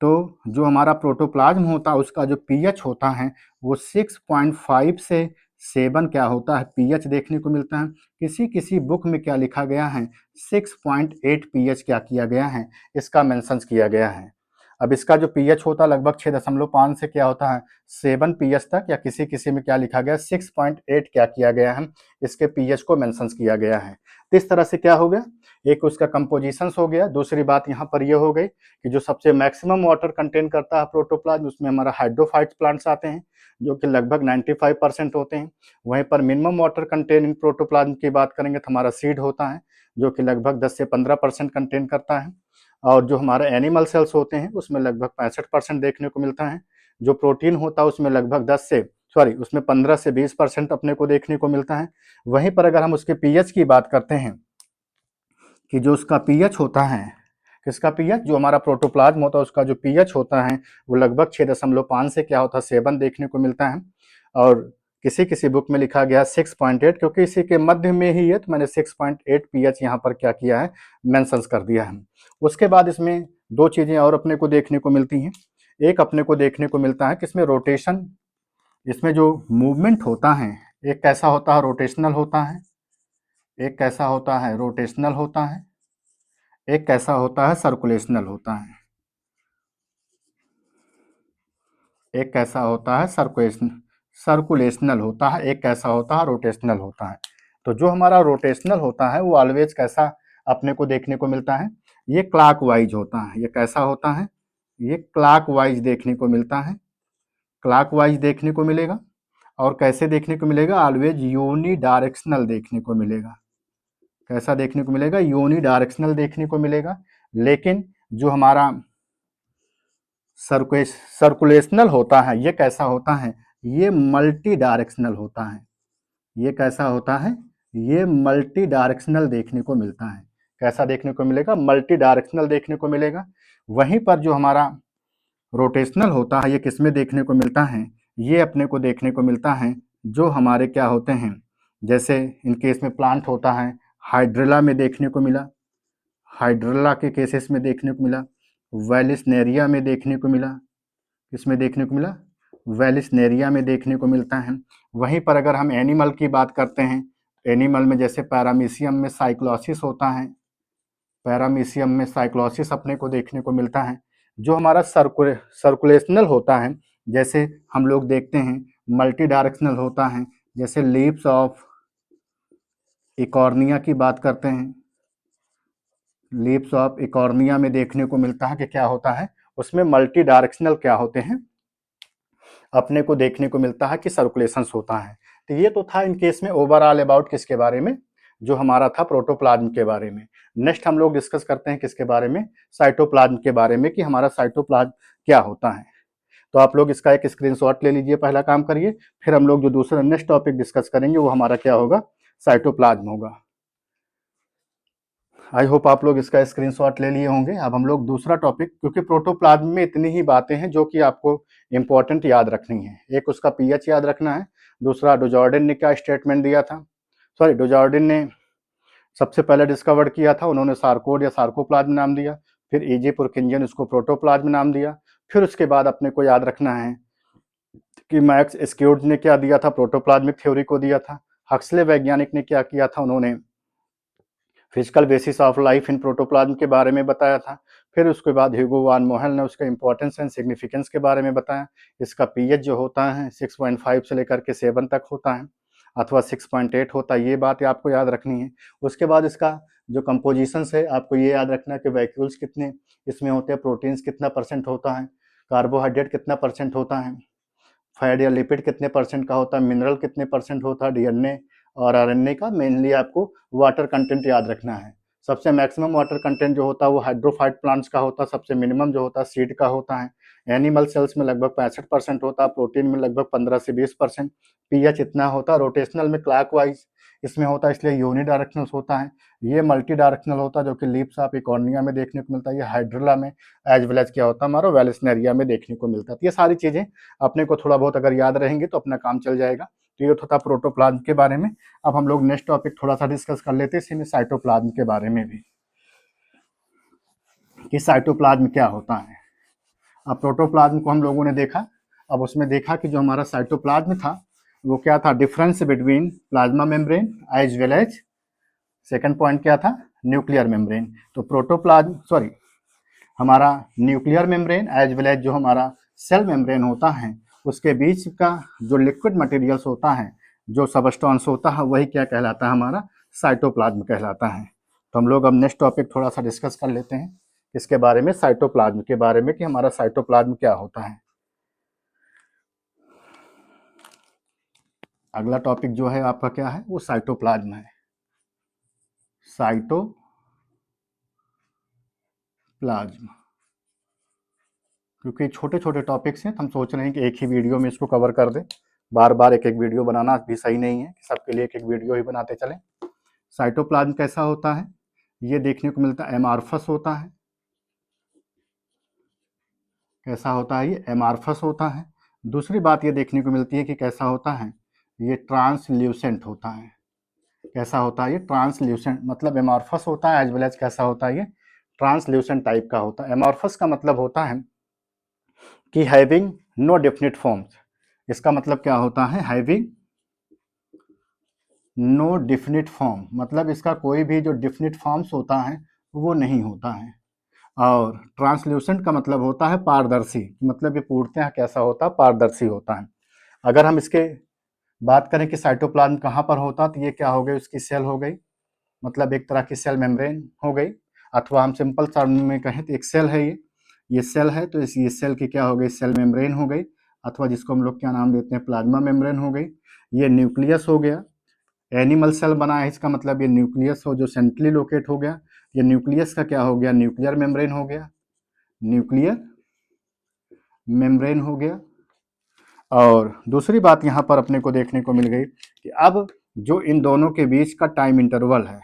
तो जो हमारा प्रोटोप्लाज्म होता है उसका जो पीएच होता है वो 6.5 से 7 क्या होता है, पीएच देखने को मिलता है। किसी किसी बुक में क्या लिखा गया है, 6.8 पीएच क्या किया गया है, इसका मेंशन किया गया है। अब इसका जो पीएच होता है लगभग 6.5 से क्या होता है, 7 पीएच तक, या किसी किसी में क्या लिखा गया, 6.8 क्या किया गया है, इसके पीएच को मेंशन किया गया है। तो इस तरह से क्या हो गया, एक उसका कंपोजिशन हो गया। दूसरी बात यहाँ पर यह हो गई कि जो सबसे मैक्सिमम वाटर कंटेन करता है प्रोटोप्लाज्म, उसमें हमारा हाइड्रोफाइट्स प्लांट्स आते हैं जो कि लगभग 95% होते हैं। वहीं पर minimum water contain in protoplasm की बात करेंगे तो हमारा सीड होता है जो कि लगभग 10 से 15% कंटेन करता है। और जो हमारे एनिमल सेल्स होते हैं उसमें लगभग 65% देखने को मिलता है। जो प्रोटीन होता है उसमें लगभग 15 से 20% अपने को देखने को मिलता है। वहीं पर अगर हम उसके पीएच की बात करते हैं कि जो उसका पीएच होता है, किसका पीएच, जो हमारा प्रोटोप्लाज्म होता है उसका जो पीएच होता है वो लगभग 6.5 से क्या होता है, 7 देखने को मिलता है। और किसी किसी बुक में लिखा गया 6.8, क्योंकि इसी के मध्य में ही है तो मैंने 6.8 पीएच यहाँ पर क्या किया है, मेंशन कर दिया है। उसके बाद इसमें दो चीज़ें और अपने को देखने को मिलती हैं। एक अपने को देखने को मिलता है कि इसमें रोटेशन, इसमें जो मूवमेंट होता है, एक कैसा होता है, रोटेशनल होता है, एक कैसा होता है, रोटेशनल होता है, एक कैसा होता है, सर्कुलेशनल होता है। एक कैसा होता है, सर्कुलेशनल होता है, एक कैसा होता है, रोटेशनल होता है। तो जो हमारा रोटेशनल होता है वो ऑलवेज कैसा अपने को देखने को मिलता है, ये क्लॉकवाइज होता है। ये कैसा होता है, ये क्लॉकवाइज देखने को मिलता है, क्लॉकवाइज देखने को मिलेगा। और कैसे देखने को मिलेगा, ऑलवेज यूनी डायरेक्शनल देखने को मिलेगा। कैसा देखने को मिलेगा, यूनी डायरेक्शनल देखने को मिलेगा। लेकिन जो हमारा सर्कुलेशनल होता है ये कैसा होता है, ये मल्टी डायरेक्शनल होता है। ये कैसा होता है, ये मल्टी डायरेक्शनल देखने को मिलता है। कैसा देखने को मिलेगा, मल्टी डायरेक्शनल देखने को मिलेगा। वहीं पर जो हमारा रोटेशनल होता है ये किसमें देखने को मिलता है, ये अपने को देखने को मिलता है जो हमारे क्या होते हैं, जैसे इनके इसमें प्लांट होता है, हाइड्रेला में देखने को मिला, हाइड्रेला के केसेस में देखने को मिला, वेलिस्नेरिया में देखने को मिला, इसमें देखने को मिला, वेलिस्नेरिया में देखने को मिलता है। वहीं पर अगर हम एनिमल की बात करते हैं, एनिमल में जैसे पैरामीशियम में साइक्लोसिस होता है, पैरामीशियम में साइक्लोसिस अपने को देखने को मिलता है। जो हमारा सर्कुलेशनल होता है, जैसे हम लोग देखते हैं मल्टी डायरेक्शनल होता है, जैसे लीव्स ऑफ इकॉर्निया की बात करते हैं, लीव्स ऑफ इकॉर्निया में देखने को मिलता है कि क्या होता है, उसमें मल्टी डायरेक्शनल क्या होते हैं अपने को देखने को मिलता है कि सर्कुलेशंस होता है। तो ये तो था इन केस में ओवरऑल अबाउट किसके बारे में, जो हमारा था प्रोटोप्लाज्म के बारे में। नेक्स्ट हम लोग डिस्कस करते हैं किसके बारे में, साइटोप्लाज्म के बारे में, कि हमारा साइटोप्लाज्म क्या होता है। तो आप लोग इसका एक स्क्रीनशॉट ले लीजिए, पहला काम करिए, फिर हम लोग जो दूसरा नेक्स्ट टॉपिक डिस्कस करेंगे वो हमारा क्या होगा, साइटोप्लाज्म होगा। आई होप आप लोग इसका स्क्रीनशॉट ले लिए होंगे। अब हम लोग दूसरा टॉपिक, क्योंकि प्रोटोप्लाज्म में इतनी ही बातें हैं जो कि आपको इंपॉर्टेंट याद रखनी है। एक उसका पीएच याद रखना है, दूसरा डुजॉर्डिन ने क्या स्टेटमेंट दिया था, सॉरी डुजॉर्डिन ने सबसे पहले डिस्कवर किया था, उन्होंने सार्कोड या सार्कोप्लाज्म नाम दिया, फिर एजे पुरकिंजन उसको प्रोटोप्लाज्म नाम दिया। फिर उसके बाद अपने को याद रखना है कि मैक्स स्क्यूड ने क्या दिया था, प्रोटोप्लाज्मिक थ्योरी को दिया था। हक्सले वैज्ञानिक ने क्या किया था, उन्होंने physical basis of life in protoplasm के बारे में बताया था। फिर उसके बाद ह्यूगो वान मोहेल ने उसका इंपॉर्टेंस एंड सिग्निफिकेंस के बारे में बताया। इसका पीएच जो होता है 6.5 से लेकर के 7 तक होता है, अथवा 6.8 होता है, ये बात आपको याद रखनी है। उसके बाद इसका जो कंपोजिशंस है आपको ये याद रखना है कि वैक्यूल्स कितने इसमें होते हैं, प्रोटीन्स कितना परसेंट होता है, कार्बोहाइड्रेट कितना परसेंट होता है, फैट या लिपिड कितने परसेंट का होता है, मिनरल कितने परसेंट होता है, डीएनए और आरएनए का मेनली आपको वाटर कंटेंट याद रखना है। सबसे मैक्सिमम वाटर कंटेंट जो होता है वो हाइड्रोफाइट प्लांट्स का होता है, सबसे मिनिमम जो होता है सीड का होता है। एनिमल सेल्स में लगभग 65% होता है, प्रोटीन में लगभग 15 से 20%। पीएच इतना होता है, रोटेशनल में क्लॉकवाइज इसमें होता है, इसलिए यूनिडायरेक्शनल होता है। ये मल्टी डायरेक्शनल होता है जो कि लीव्स ऑफ इकॉर्निया में देखने को मिलता है, ये हाइड्रोला में एज वेल एज क्या होता है हमारा वेलिस्नेरिया में देखने को मिलता है। ये सारी चीजें अपने को थोड़ा बहुत अगर याद रहेंगी तो अपना काम चल जाएगा। तो ये तो था प्रोटोप्लाज्म के बारे में। अब हम लोग नेक्स्ट टॉपिक थोड़ा सा डिस्कस कर लेते हैं इसी में साइटोप्लाज्म के बारे में भी, कि साइटोप्लाज्म क्या होता है। अब प्रोटोप्लाज्म को हम लोगों ने देखा, अब उसमें देखा कि जो हमारा साइटोप्लाज्म था वो क्या था, difference between plasma membrane as well as, second point क्या था, न्यूक्लियर मेम्ब्रेन। तो प्रोटोप्लाज्म सॉरी हमारा nuclear membrane as well as जो हमारा सेल मेम्ब्रेन होता है, उसके बीच का जो लिक्विड मटेरियल्स होता है, जो सबस्टेंस होता है, वही क्या कहलाता है, हमारा साइटोप्लाज्म कहलाता है। तो हम लोग अब नेक्स्ट टॉपिक थोड़ा सा डिस्कस कर लेते हैं इसके बारे में, साइटोप्लाज्म के बारे में, कि हमारा साइटोप्लाज्म क्या होता है। अगला टॉपिक जो है आपका क्या है, वो साइटोप्लाज्म है। साइटोप्लाज्म, क्योंकि छोटे छोटे टॉपिक्स हैं तो हम सोच रहे हैं कि एक ही वीडियो में इसको कवर कर दें। बार बार एक एक वीडियो बनाना भी सही नहीं है, सबके लिए एक एक वीडियो ही बनाते चलें। साइटोप्लाज्म कैसा होता है, ये देखने को मिलता है एमार्फस होता है। कैसा होता है, ये एमार्फस होता है। दूसरी बात ये देखने को मिलती है कि कैसा होता है, ये ट्रांसल्यूसेंट होता है। कैसा होता है, ये ट्रांसल्यूसेंट, मतलब एमार्फस होता है एज वेल एज कैसा होता है, ये ट्रांसल्यूसेंट टाइप का होता है। एमार्फस का मतलब होता है कि हैविंग नो डेफिनिट फॉर्म्स। इसका मतलब क्या होता है, हैविंग नो डिफिनिट फॉर्म, मतलब इसका कोई भी जो डिफिनिट फॉर्म्स होता है वो नहीं होता है। और ट्रांसल्यूसेंट का मतलब होता है पारदर्शी, मतलब ये पूर्णतः कैसा होता है, पारदर्शी होता है। अगर हम इसके बात करें कि साइटोप्लाज्म कहाँ पर होता, तो ये क्या हो गई, उसकी सेल हो गई, मतलब एक तरह की सेल मेम्ब्रेन हो गई, अथवा हम सिंपल टर्म में कहें तो एक सेल है, ये सेल है, तो ये सेल की क्या हो गई, सेल मेम्ब्रेन हो गई, अथवा जिसको हम लोग क्या नाम देते हैं, प्लाज्मा मेम्ब्रेन हो गई। ये न्यूक्लियस हो गया, एनिमल सेल बना है, इसका मतलब ये न्यूक्लियस हो जो सेंट्रली लोकेट हो गया। ये न्यूक्लियस का क्या हो गया, न्यूक्लियर मेम्ब्रेन हो गया, न्यूक्लियर मेम्ब्रेन हो गया। और दूसरी बात यहाँ पर अपने को देखने को मिल गई कि अब जो इन दोनों के बीच का टाइम इंटरवल है,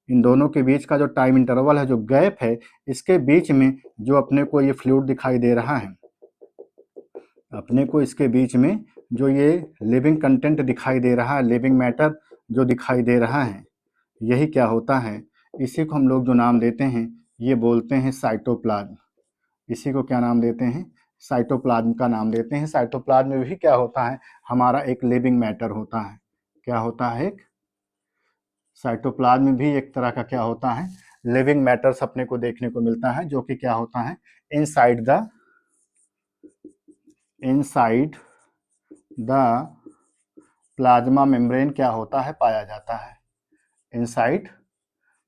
इन दोनों के बीच का जो टाइम इंटरवल है, जो गैप है, इसके बीच में जो अपने को ये फ्लूइड दिखाई दे रहा है, अपने को इसके बीच में जो ये लिविंग कंटेंट दिखाई दे रहा है, लिविंग मैटर जो दिखाई दे रहा है, यही क्या होता है, इसी को हम लोग जो नाम देते हैं ये बोलते हैं साइटोप्लाज्म। इसी को क्या नाम देते हैं, साइटोप्लाज्म का नाम देते हैं। साइटोप्लाज्म में भी क्या होता है, हमारा एक लिविंग मैटर होता है। क्या होता है, एक साइटोप्लाज्म में भी एक तरह का क्या होता है, लिविंग मैटर्स अपने को देखने को मिलता है, जो कि क्या होता है, इनसाइड द प्लाज्मा मेम्ब्रेन क्या होता है, पाया जाता है। इनसाइड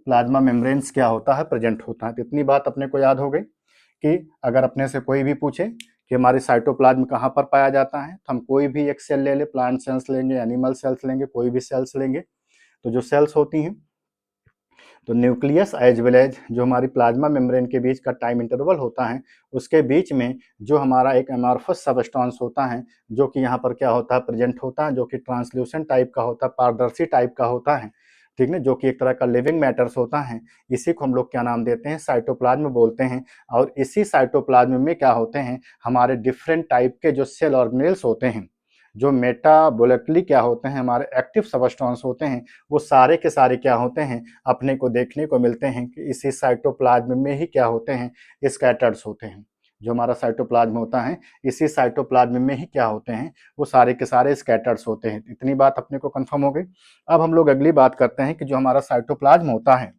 प्लाज्मा मेम्ब्रेन्स क्या होता है, प्रेजेंट होता है। तो इतनी बात अपने को याद हो गई कि अगर अपने से कोई भी पूछे कि हमारी साइटोप्लाज्म कहाँ पर पाया जाता है, तो हम कोई भी एक सेल ले ले, प्लांट सेल्स लेंगे, एनिमल सेल्स लेंगे, कोई भी सेल्स लेंगे, तो जो सेल्स होती हैं, तो न्यूक्लियस एज वेल एज जो हमारी प्लाज्मा मेम्ब्रेन के बीच का टाइम इंटरवल होता है, उसके बीच में जो हमारा एक एमॉर्फस सबस्टेंस होता है, जो कि यहाँ पर क्या होता है, प्रेजेंट होता है, जो कि ट्रांसल्यूसेंट टाइप का होता है, पारदर्शी टाइप का होता है, ठीक है, जो कि एक तरह का लिविंग मैटर्स होता है। इसी को हम लोग क्या नाम देते हैं, साइटोप्लाज्म बोलते हैं। और इसी साइटोप्लाज्म में क्या होते हैं, हमारे डिफरेंट टाइप के जो सेल ऑर्गेनेल्स होते हैं, जो मेटाबोलिकली क्या होते हैं, हमारे एक्टिव सबस्टेंस होते हैं, वो सारे के सारे क्या होते हैं, अपने को देखने को मिलते हैं कि इसी साइटोप्लाज्म में ही क्या होते हैं, स्कैटर्ड्स होते हैं। जो हमारा साइटोप्लाज्म होता है, इसी साइटोप्लाज्म में ही क्या होते हैं, वो सारे के सारे स्कैटर्ड्स होते हैं। इतनी बात अपने को कंफर्म हो गई। अब हम लोग अगली बात करते हैं कि जो हमारा साइटोप्लाज्म होता है,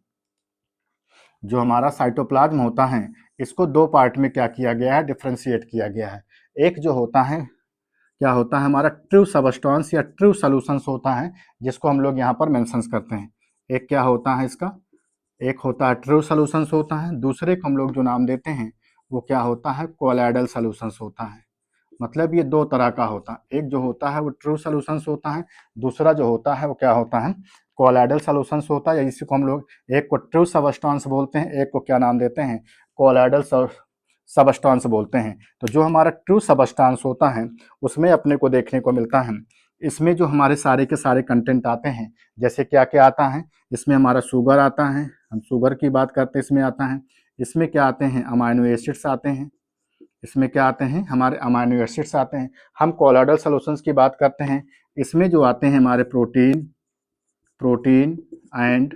जो हमारा साइटोप्लाज्म होता है, इसको दो पार्ट में क्या किया गया है, डिफ्रेंशिएट किया गया है। एक जो होता है, क्या होता है, हमारा ट्रू सबस्टेंस या ट्रू सॉल्यूशंस होता है, जिसको हम लोग यहाँ पर मेंशंस करते हैं। एक क्या होता है इसका, एक होता है ट्रू सॉल्यूशंस होता है, दूसरे को हम लोग जो नाम देते हैं वो क्या होता है, कोलॉइडल सॉल्यूशंस होता है। मतलब ये दो तरह का होता है, एक जो होता है वो ट्रू सॉल्यूशंस होता है, दूसरा जो होता है वो क्या होता है, कोलॉइडल सॉल्यूशंस होता है, या इसी को हम लोग एक को ट्रू सबस्टेंस बोलते हैं, एक को क्या नाम देते हैं, कोलॉइडल सबस्टेंस बोलते हैं। तो जो हमारा ट्रू सबस्टेंस होता है, उसमें अपने को देखने को मिलता है, इसमें जो हमारे सारे के सारे कंटेंट आते हैं, जैसे क्या क्या आता है, इसमें हमारा शुगर आता है, हम शुगर की बात करते हैं, इसमें आता है, इसमें क्या आते हैं, अमाइनो एसिड्स आते हैं, इसमें क्या आते हैं, हमारे अमाइनो एसिड्स आते हैं। हम कोलॉइडल सॉल्यूशंस की बात करते हैं, इसमें जो आते हैं हमारे प्रोटीन प्रोटीन एंड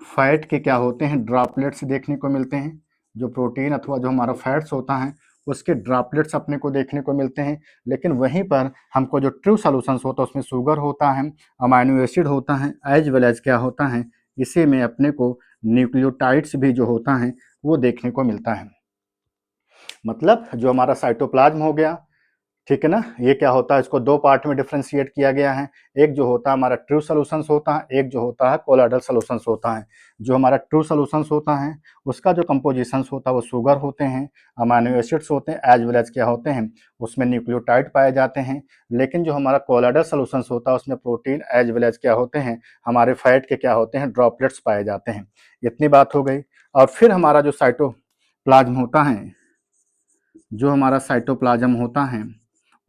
फैट के क्या होते हैं, ड्रॉपलेट्स देखने को मिलते हैं। जो प्रोटीन अथवा जो हमारा फैट्स होता है, उसके ड्रॉपलेट्स अपने को देखने को मिलते हैं। लेकिन वहीं पर हमको जो ट्रू सॉल्यूशंस होता है, उसमें शुगर होता है, अमाइनो एसिड होता है, एज वेल एज क्या होता है, इसी में अपने को न्यूक्लियोटाइड्स भी जो होता है वो देखने को मिलता है। मतलब जो हमारा साइटोप्लाज्म हो गया, ठीक है ना, ये क्या होता है, इसको दो पार्ट में डिफ्रेंशिएट किया गया है। एक जो होता है हमारा ट्रू सॉल्यूशंस होता है, एक जो होता है कोलॉइडल सॉल्यूशंस होता है। जो हमारा ट्रू सॉल्यूशंस होता है, उसका जो कंपोजिशंस होता है वो शुगर होते हैं, अमाइनो एसिड्स होते हैं, एज वेल एज क्या होते हैं, उसमें न्यूक्लियोटाइड पाए जाते हैं। लेकिन जो हमारा कोलॉइडल सॉल्यूशंस होता है, उसमें प्रोटीन एज वेल एज क्या होते हैं, हमारे फैट के क्या होते हैं, ड्रॉपलेट्स पाए जाते हैं। इतनी बात हो गई। और फिर हमारा जो साइटोप्लाज्म होता है, जो हमारा साइटोप्लाज्म होता है,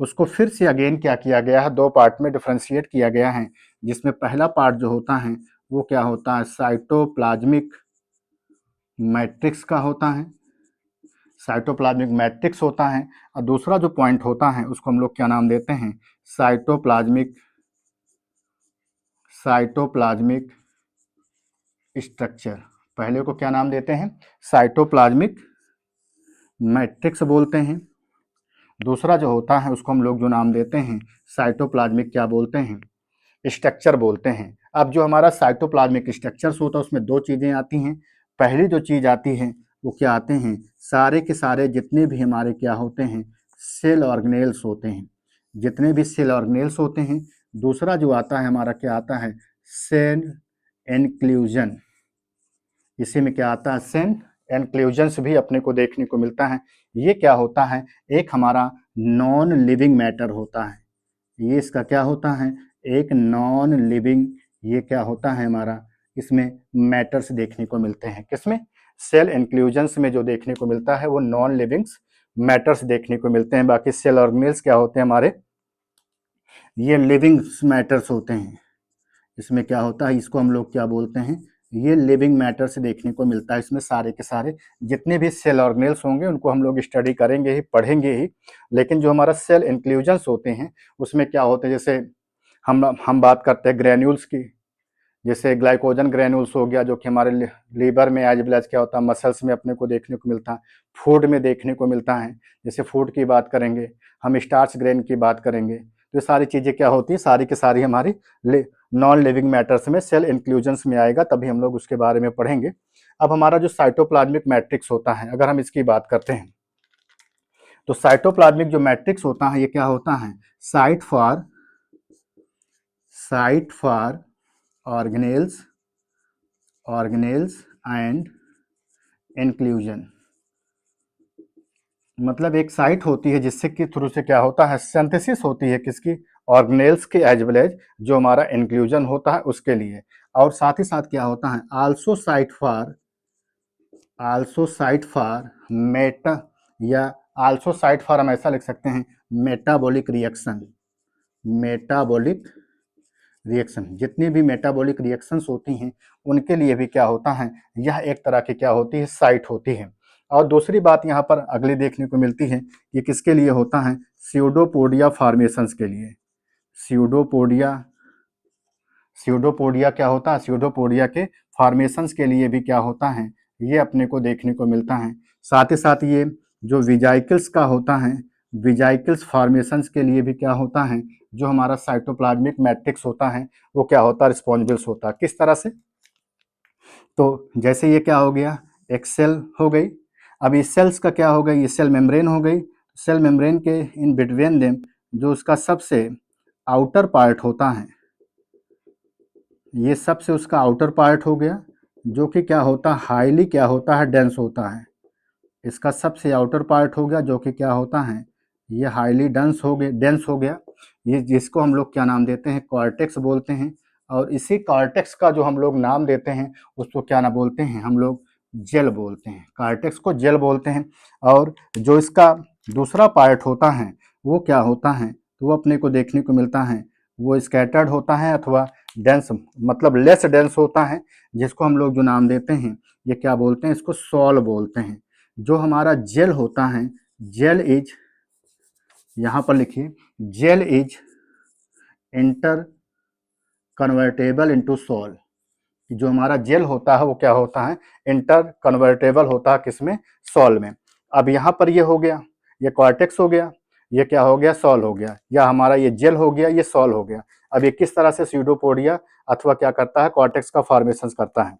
उसको फिर से अगेन क्या किया गया है, दो पार्ट में डिफ्रेंशिएट किया गया है। जिसमें पहला पार्ट जो होता है वो क्या होता है, साइटोप्लाज्मिक मैट्रिक्स का होता है, साइटोप्लाज्मिक मैट्रिक्स होता है। और दूसरा जो पॉइंट होता है उसको हम लोग क्या नाम देते हैं, साइटोप्लाज्मिक साइटोप्लाज्मिक स्ट्रक्चर। पहले को क्या नाम देते हैं, साइटोप्लाज्मिक मैट्रिक्स बोलते हैं। दूसरा जो होता है उसको हम लोग जो नाम देते हैं, साइटोप्लाज्मिक क्या बोलते हैं, स्ट्रक्चर बोलते हैं। अब जो हमारा साइटोप्लाज्मिक स्ट्रक्चर्स होता है, उसमें दो चीज़ें आती हैं। पहली जो चीज़ आती है वो क्या आते हैं, सारे के सारे जितने भी हमारे क्या होते हैं, सेल ऑर्गेनेल्स होते हैं, जितने भी सेल ऑर्गेनेल्स होते हैं। दूसरा जो आता है हमारा क्या आता है, सेल एनक्लूजन। इसी में क्या आता है, सेल एनक्लूजन्स भी अपने को देखने को मिलता है। ये क्या होता है, एक हमारा नॉन लिविंग मैटर होता है। ये इसका क्या होता है, एक नॉन लिविंग, ये क्या होता है हमारा, इसमें मैटर्स देखने को मिलते हैं। किसमें, सेल इंक्लूजन्स में जो देखने को मिलता है वो नॉन लिविंग्स मैटर्स देखने को मिलते हैं। बाकी सेल ऑर्गेनेल्स क्या होते हैं हमारे, ये लिविंग मैटर्स होते हैं। इसमें क्या होता है, इसको हम लोग क्या बोलते हैं, ये लिविंग मैटर से देखने को मिलता है। इसमें सारे के सारे जितने भी सेल ऑर्गेनेल्स होंगे उनको हम लोग स्टडी करेंगे ही, पढ़ेंगे ही। लेकिन जो हमारा सेल इंक्लूजन्स होते हैं उसमें क्या होते हैं, जैसे हम बात करते हैं ग्रैन्यूल्स की, जैसे ग्लाइकोजन ग्रैन्यूल्स हो गया, जो कि हमारे लीवर में एज वेल एज क्या होता है, मसल्स में अपने को देखने को मिलता है, फूड में देखने को मिलता है। जैसे फूड की बात करेंगे, हम स्टार्च ग्रेन की बात करेंगे, तो ये सारी चीज़ें क्या होती हैं, सारी की सारी हमारी नॉन लिविंग मैटर्स में, सेल इंक्लूजन्स में आएगा, तभी हम लोग उसके बारे में पढ़ेंगे। अब हमारा जो साइटोप्लाज्मिक मैट्रिक्स होता है, अगर हम इसकी बात करते हैं तो साइटोप्लाज्मिक जो मैट्रिक्स होता है ये क्या होता है, site for organelles and inclusion. मतलब एक साइट होती है जिससे कि थ्रू से क्या होता है, सिंथेसिस होती है किसकी, ऑर्गेनेल्स के एज वेल एज जो हमारा इंक्लूजन होता है उसके लिए। और साथ ही साथ क्या होता है, आल्सो साइट फॉर मेटा, या आल्सो साइट फॉर हम ऐसा लिख सकते हैं मेटाबॉलिक रिएक्शन। जितनी भी मेटाबॉलिक रिएक्शंस होती हैं उनके लिए भी क्या होता है, यह एक तरह की क्या होती है, साइट होती है। और दूसरी बात यहाँ पर अगली देखने को मिलती है, ये किसके लिए होता है, स्यूडोपोडिया फॉर्मेशंस के लिए। स्यूडोपोडिया क्या होता है, स्यूडोपोडिया के फॉर्मेशंस के लिए भी क्या होता है, ये अपने को देखने को मिलता है। साथ ही साथ ये जो विजाइकल्स का होता है, विजाइकल्स फॉर्मेशंस के लिए भी क्या होता है, जो हमारा साइटोप्लाज्मिक मैट्रिक्स होता है वो क्या होता है, रिस्पॉन्सिबल्स होता है। किस तरह से, तो जैसे ये क्या हो गया, एक सेल हो गई, अब इस सेल्स का क्या हो गई, ये सेल मेम्ब्रेन हो गई। सेल मेम्ब्रेन के इन बिटवीन देम जो उसका सबसे आउटर पार्ट होता है, ये सबसे उसका आउटर पार्ट हो गया, जो कि क्या होता है, हाईली क्या होता है, डेंस होता है। इसका सबसे आउटर पार्ट हो गया जो कि क्या होता है, ये हाईली डेंस हो गया। ये जिसको हम लोग क्या नाम देते हैं, कॉर्टेक्स बोलते हैं। और इसी कॉर्टेक्स का जो हम लोग नाम देते हैं उसको क्या ना बोलते हैं, हम लोग जेल बोलते हैं, कॉर्टेक्स को जेल बोलते हैं। और जो इसका दूसरा पार्ट होता है वो क्या होता है, तो वो अपने को देखने को मिलता है, वो स्कैटर्ड होता है अथवा डेंस, मतलब लेस डेंस होता है, जिसको हम लोग जो नाम देते हैं ये क्या बोलते हैं, इसको सॉल बोलते हैं। जो हमारा जेल होता है, जेल इज, यहाँ पर लिखिए, gel is interconvertible into sol. जो हमारा जेल होता है वो क्या होता है, इंटर कन्वर्टेबल होता है किसमें, सॉल में। अब यहाँ पर ये हो गया, ये कॉर्टेक्स हो गया, ये क्या हो गया, सॉल हो गया, या हमारा ये जेल हो गया, ये सॉल हो गया। अब ये किस तरह से स्यूडोपोडिया अथवा क्या करता है, कॉर्टेक्स का फॉर्मेशन करता है।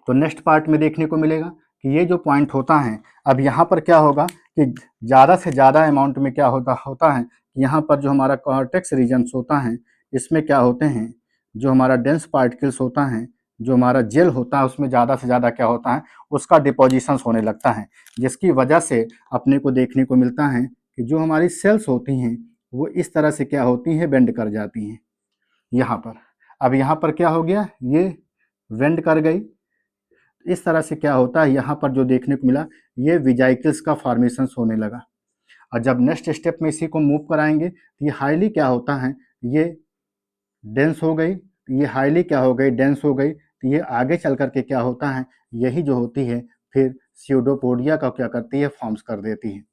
तो नेक्स्ट पार्ट में देखने को मिलेगा कि ये जो पॉइंट होता है, अब यहाँ पर क्या होगा कि ज़्यादा से ज़्यादा अमाउंट में क्या होता है, यहाँ पर जो हमारा कॉर्टेक्स रीजन्स होता है इसमें क्या होते हैं, जो हमारा डेंस पार्टिकल्स होता है, जो हमारा जेल होता है उसमें ज़्यादा से ज़्यादा क्या होता है, उसका डिपोजिशंस होने लगता है, जिसकी वजह से अपने को देखने को मिलता है कि जो हमारी सेल्स होती हैं वो इस तरह से क्या होती हैं, बेंड कर जाती हैं यहाँ पर। अब यहाँ पर क्या हो गया, ये बेंड कर गई। इस तरह से क्या होता है, यहाँ पर जो देखने को मिला, ये विजाइकल्स का फॉर्मेशन होने लगा। और जब नेक्स्ट स्टेप में इसी को मूव कराएंगे तो ये हाईली क्या होता है, ये डेंस हो गई, ये हाईली क्या हो गई, डेंस हो गई। तो ये आगे चल करके क्या होता है, यही जो होती है फिर स्यूडोपोडिया का क्या करती है, फॉर्म्स कर देती है।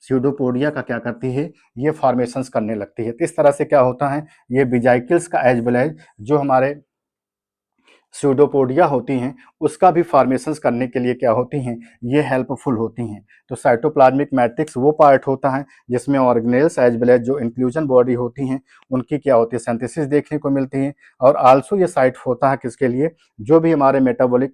स्यूडोपोडिया का क्या करती है, ये फॉर्मेशंस करने लगती है। तो इस तरह से क्या होता है, ये विजाइकल्स का एज वेल एज जो हमारे स्यूडोपोडिया होती हैं उसका भी फॉर्मेशंस करने के लिए क्या होती हैं, ये हेल्पफुल होती हैं। तो साइटोप्लाज्मिक मैट्रिक्स वो पार्ट होता है जिसमें ऑर्गेनेल्स एज वेल एज जो इंक्लूजन बॉडी होती हैं उनकी क्या होती है, सिंथेसिस देखने को मिलती है। और आल्सो ये साइट होता है किसके लिए, जो भी हमारे मेटाबॉलिक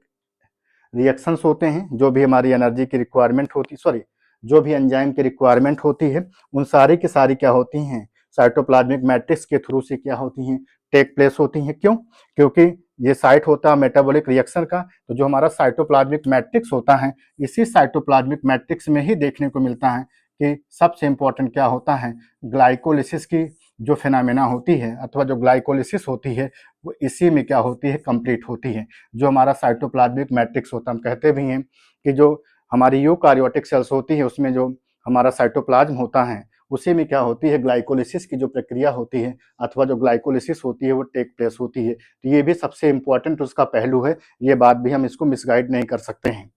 रिएक्शंस होते हैं, जो भी हमारी एनर्जी की रिक्वायरमेंट होती, सॉरी, जो भी एंजाइम की रिक्वायरमेंट होती है उन सारी की सारी क्या होती हैं, साइटोप्लाज्मिक मैट्रिक्स के थ्रू से क्या होती हैं, टेक प्लेस होती हैं। क्यों, क्योंकि ये साइट होता है मेटाबॉलिक रिएक्शन का। तो जो हमारा साइटोप्लाज्मिक मैट्रिक्स होता है, इसी साइटोप्लाज्मिक मैट्रिक्स में ही देखने को मिलता है कि सबसे इंपॉर्टेंट क्या होता है, ग्लाइकोलिसिस की जो फिनोमेना होती है अथवा जो ग्लाइकोलिसिस होती है वो इसी में क्या होती है, कंप्लीट होती है। जो हमारा साइटोप्लाज्मिक मैट्रिक्स होता है, हम कहते भी हैं कि जो हमारी यूकार्योटिक सेल्स होती है उसमें जो हमारा साइटोप्लाज्म होता है उसी में क्या होती है, ग्लाइकोलिसिस की जो प्रक्रिया होती है अथवा जो ग्लाइकोलिसिस होती है वो टेक प्लेस होती है। तो ये भी सबसे इंपॉर्टेंट उसका पहलू है, ये बात भी हम इसको मिसगाइड नहीं कर सकते हैं।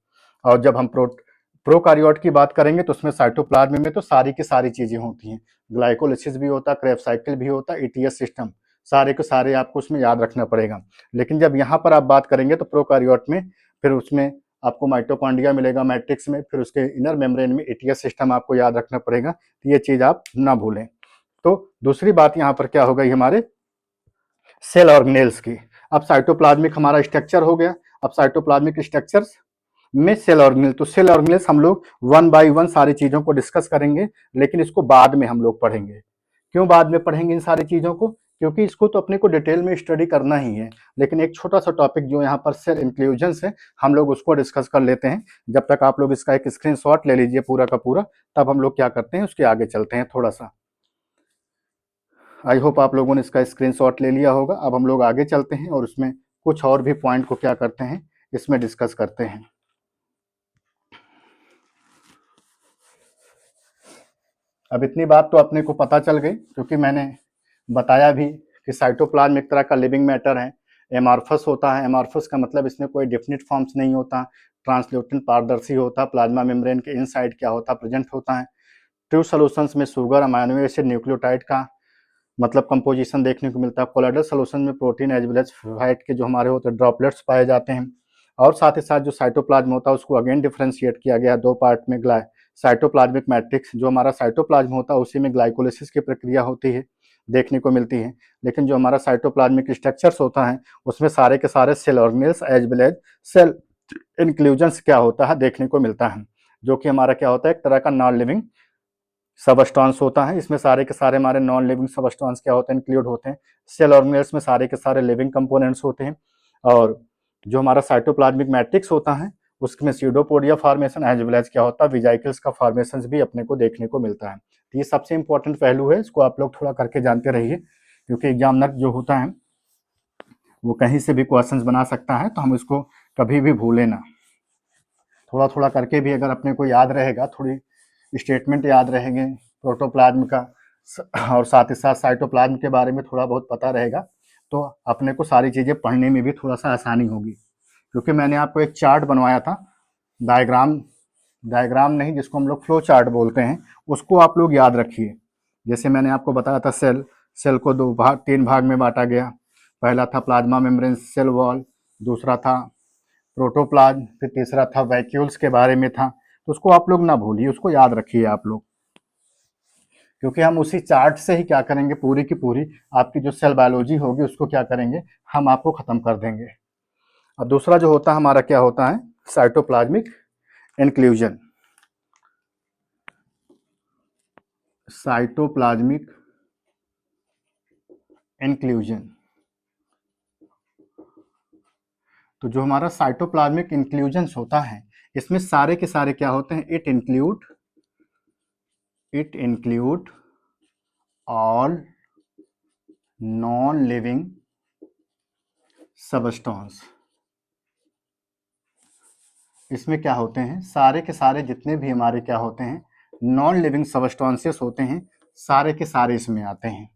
और जब हम प्रोकार्योट की बात करेंगे तो उसमें साइटोप्लाज्म में तो सारी की सारी चीजें होती हैं, ग्लाइकोलिसिस भी होता है, क्रेब्स साइकिल भी होता है, ईटीएस सिस्टम, सारे के सारे आपको उसमें याद रखना पड़ेगा। लेकिन जब यहाँ पर आप बात करेंगे तो प्रोकार्योट में फिर उसमें आपको माइटोकॉन्ड्रिया मिलेगा मैट्रिक्स में, फिर उसके इनर मेम्ब्रेन में ईटीएस सिस्टम आपको याद रखना पड़ेगा। तो ये चीज आप ना भूलें। तो दूसरी बात यहाँ पर क्या हो गई हमारे, सेल ऑर्गेनेल्स की। अब साइटोप्लाज्मिक हमारा स्ट्रक्चर हो गया। अब साइटोप्लाज्मिक स्ट्रक्चर्स में सेल ऑर्गेनेल, तो सेल ऑर्गेनेल्स हम लोग वन बाय वन सारी चीज़ों को डिस्कस करेंगे, लेकिन इसको बाद में हम लोग पढ़ेंगे। क्यों बाद में पढ़ेंगे इन सारी चीज़ों को? क्योंकि इसको तो अपने को डिटेल में स्टडी करना ही है, लेकिन एक छोटा सा टॉपिक जो यहाँ पर सेल इंक्लूजन्स है, हम लोग उसको डिस्कस कर लेते हैं। जब तक आप लोग इसका एक स्क्रीनशॉट ले लीजिए पूरा का पूरा, तब हम लोग क्या करते हैं उसके आगे चलते हैं थोड़ा सा। आई होप आप लोगों ने इसका स्क्रीनशॉट ले लिया होगा। अब हम लोग आगे चलते हैं और उसमें कुछ और भी पॉइंट को क्या करते हैं, इसमें डिस्कस करते हैं। अब इतनी बात तो अपने को पता चल गई, क्योंकि मैंने बताया भी कि साइटोप्लाज्म एक तरह का लिविंग मैटर है, एमार्फस होता है। एमार्फस का मतलब इसमें कोई डेफिनिट फॉर्म्स नहीं होता, ट्रांसल्यूटेंट पारदर्शी होता, प्लाज्मा मेम्ब्रेन के इनसाइड क्या होता, प्रेजेंट होता है। ट्रू सॉल्यूशंस में शुगर, अमाइनो एसिड, न्यूक्लियोटाइड का मतलब कंपोजिशन देखने को मिलता है। कोलाइडल सॉल्यूशन में protein as well as fat के जो हमारे होते हैं ड्रॉपलेट्स पाए जाते हैं। और साथ ही साथ जो साइटोप्लाज्म होता है उसको अगेन डिफ्रेंशिएट किया गया दो पार्ट में। साइटोप्लाज्मिक मैट्रिक्स, जो हमारा साइटोप्लाज्म होता है उसी में ग्लाइकोलिसिस की प्रक्रिया होती है, देखने को मिलती है। लेकिन जो हमारा साइटोप्लाज्मिक स्ट्रक्चर्स होता है उसमें सारे के सारे cell organelles as well as cell inclusions क्या होता है देखने को मिलता है, जो कि हमारा क्या होता है एक तरह का नॉन लिविंग सबस्टांस होता है। इसमें सारे के सारे हमारे नॉन लिविंग सबस्टांस क्या होते हैं, इंक्लूड होते हैं। सेल ऑर्गेनेल्स में सारे के सारे लिविंग कंपोनेंट्स होते हैं। और जो हमारा साइटोप्लाज्मिक मैट्रिक्स होता है उसमें pseudopodia formation as well as क्या होता है विजाइकल्स का फॉर्मेशन भी अपने को देखने को मिलता है। तो ये सबसे इंपॉर्टेंट पहलू है, इसको आप लोग थोड़ा करके जानते रहिए, क्योंकि एग्जामिनर जो होता है वो कहीं से भी क्वेश्चंस बना सकता है, तो हम इसको कभी भी भूलें ना। थोड़ा थोड़ा करके भी अगर अपने को याद रहेगा, थोड़ी स्टेटमेंट याद रहेंगे प्रोटोप्लाज्म का, और साथ ही साथ साइटोप्लाज्म के बारे में थोड़ा बहुत पता रहेगा, तो अपने को सारी चीज़ें पढ़ने में भी थोड़ा सा आसानी होगी। क्योंकि मैंने आपको एक चार्ट बनवाया था, डायग्राम नहीं, जिसको हम लोग फ्लो चार्ट बोलते हैं, उसको आप लोग याद रखिए। जैसे मैंने आपको बताया था सेल को तीन भाग में बांटा गया। पहला था प्लाज्मा मेम्ब्रेन सेल वॉल, दूसरा था प्रोटोप्लाज्म, फिर तीसरा था वैक्यूल्स के बारे में था। तो उसको आप लोग ना भूलिए, उसको याद रखिए आप लोग, क्योंकि हम उसी चार्ट से ही क्या करेंगे, पूरी की पूरी आपकी जो सेल बायोलॉजी होगी उसको क्या करेंगे, हम आपको खत्म कर देंगे। अब दूसरा जो होता है हमारा क्या होता है, साइटोप्लाज्मिक इंक्लूजन। साइटोप्लाज्मिक इंक्लूजन, तो जो हमारा साइटोप्लाज्मिक इंक्लूजन्स होता है इसमें सारे के सारे क्या होते हैं, it include all non living substance. इसमें क्या होते हैं, सारे के सारे जितने भी हमारे क्या होते हैं नॉन लिविंग सबस्टेंसेस होते हैं, सारे के सारे इसमें आते हैं।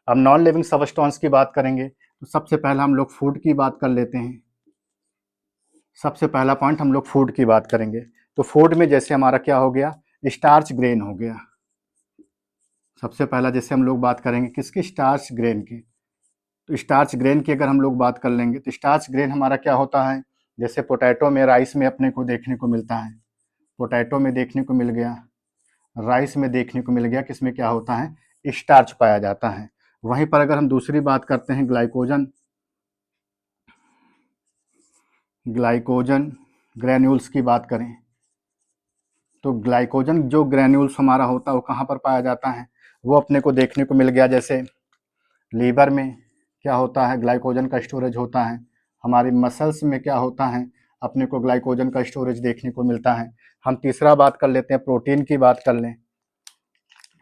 अब नॉन लिविंग सबस्टेंस की बात करेंगे तो सबसे पहला हम लोग फूड की बात कर लेते हैं। सबसे पहला पॉइंट हम लोग फूड की बात करेंगे, तो फूड में जैसे हमारा क्या हो गया, स्टार्च ग्रेन हो गया। सबसे पहला जैसे हम लोग बात करेंगे किसकी, स्टार्च ग्रेन की। तो स्टार्च ग्रेन की अगर हम लोग बात कर लेंगे तो स्टार्च ग्रेन हमारा क्या होता है, जैसे पोटैटो में, राइस में अपने को देखने को मिलता है, पोटैटो में देखने को मिल गया, राइस में देखने को मिल गया, किसमें क्या होता है, स्टार्च पाया जाता है। वहीं पर अगर हम दूसरी बात करते हैं ग्लाइकोजन ग्रैन्यूल्स की बात करें, तो ग्लाइकोजन जो ग्रैन्यूल्स हमारा होता है वो कहाँ पर पाया जाता है, वो अपने को देखने को मिल गया। जैसे लीवर में क्या होता है, ग्लाइकोजन का स्टोरेज होता है। हमारी मसल्स में क्या होता है, अपने को ग्लाइकोजन का स्टोरेज देखने को मिलता है। हम तीसरा बात कर लेते हैं, प्रोटीन की बात कर लें।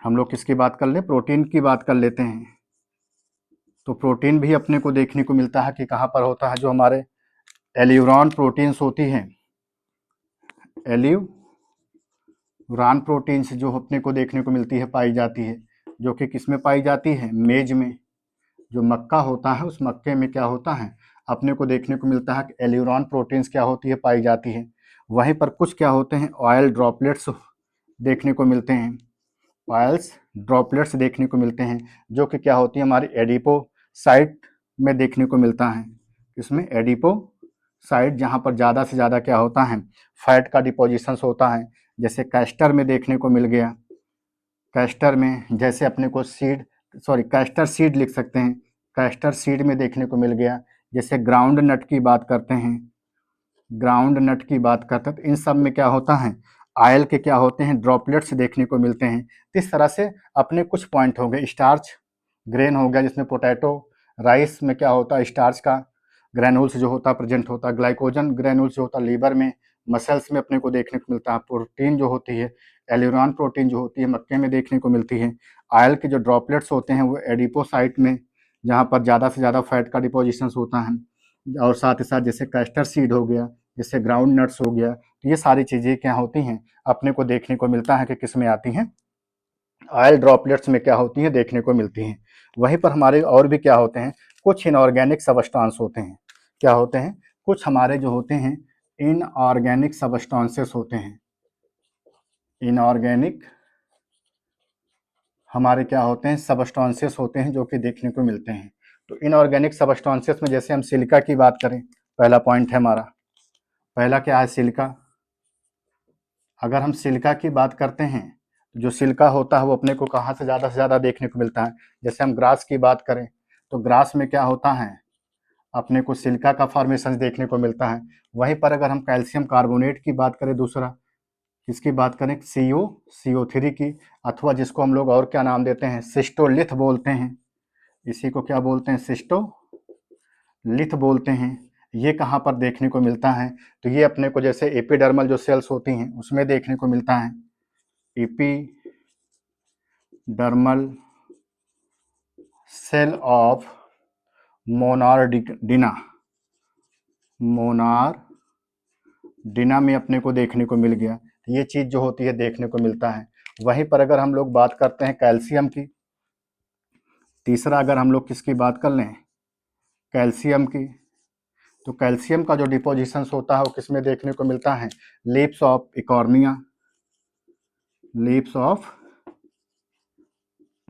हम लोग किसकी बात कर लें, प्रोटीन की बात कर लेते हैं। तो प्रोटीन भी अपने को देखने को मिलता है कि कहाँ पर होता है, जो हमारे एल्यूरॉन प्रोटीन्स होती हैं, एल्यूरान प्रोटीन्स जो अपने को देखने को मिलती है, पाई जाती है, जो कि किस में पाई जाती है, मेज में। जो मक्का होता है उस मक्के में क्या होता है, अपने को देखने को मिलता है कि एल्यूरॉन प्रोटीन्स क्या होती है, पाई जाती है। वहीं पर कुछ क्या होते हैं, ऑयल ड्रॉपलेट्स देखने को मिलते हैं, ऑयल्स ड्रॉपलेट्स देखने को मिलते हैं, जो कि क्या होती है, हमारी एडिपोसाइट में देखने को मिलता है। इसमें एडिपोसाइट, जहाँ पर ज़्यादा से ज़्यादा क्या होता है, फैट का डिपोजिशंस होता है। जैसे कैस्टर में देखने को मिल गया, कैस्टर में जैसे अपने को कैस्टर सीड लिख सकते हैं, कैस्टर सीड में देखने को मिल गया। जैसे ग्राउंड नट की बात करते हैं, ग्राउंड नट की बात करते हैं तो इन सब में क्या होता है, ऑयल के क्या होते हैं, ड्रॉपलेट्स देखने को मिलते हैं। तो इस तरह से अपने कुछ पॉइंट हो गए। स्टार्च ग्रेन हो गया, जिसमें पोटैटो, राइस में क्या होता है, स्टार्च का ग्रैनुल्स जो होता है प्रेजेंट होता है। ग्लाइकोजन ग्रैनुल्स जो होता है लीवर में, मसल्स में अपने को देखने को मिलता है। प्रोटीन जो होती है, एल्यूरान प्रोटीन जो होती है मक्के में देखने को मिलती है। ऑयल के जो ड्रॉपलेट्स होते हैं वो एडिपोसाइट में, जहाँ पर ज़्यादा से ज़्यादा फैट का डिपोजिशन होता है। और साथ ही साथ जैसे कैस्टर सीड हो गया, जैसे ग्राउंड नट्स हो गया, तो ये सारी चीज़ें क्या होती हैं, अपने को देखने को मिलता है कि किस में आती हैं, ऑयल ड्रॉपलेट्स में क्या होती हैं, देखने को मिलती हैं। वहीं पर हमारे और भी क्या होते हैं, कुछ इनऑर्गेनिक सबस्टांस होते हैं। क्या होते हैं, कुछ हमारे जो होते हैं इनऑर्गेनिक सबस्टांसेस होते हैं। इनऑर्गेनिक हमारे क्या होते हैं, सबस्टांसेस होते हैं जो कि देखने को मिलते हैं। तो इनऑर्गेनिक सबस्टांसेस में जैसे हम सिलिका की बात करें, पहला पॉइंट है हमारा, पहला क्या है, सिलिका। अगर हम सिलिका की बात करते हैं, जो सिलिका होता है वो अपने को कहाँ से ज़्यादा देखने को मिलता है। जैसे हम ग्रास की बात करें तो ग्रास में क्या होता है, अपने को सिलिका का फॉर्मेशन देखने को मिलता है। वहीं पर अगर हम कैल्शियम कार्बोनेट की बात करें, दूसरा किसकी बात करें, CO3 की, अथवा जिसको हम लोग और क्या नाम देते हैं, सिस्टोलिथ बोलते हैं। इसी को क्या बोलते हैं, सिस्टोलिथ बोलते हैं। ये कहाँ पर देखने को मिलता है, तो ये अपने को जैसे एपिडर्मल जो सेल्स होती हैं उसमें देखने को मिलता है। एपिडर्मल सेल ऑफ मोनार्डिना में अपने को देखने को मिल गया। ये चीज़ जो होती है देखने को मिलता है। वहीं पर अगर हम लोग बात करते हैं कैल्शियम की, तीसरा अगर हम लोग किसकी बात कर लें, कैल्शियम की, तो कैल्शियम का जो डिपोजिशन होता है वो किस में देखने को मिलता है, leaves of Eichhornia, leaves of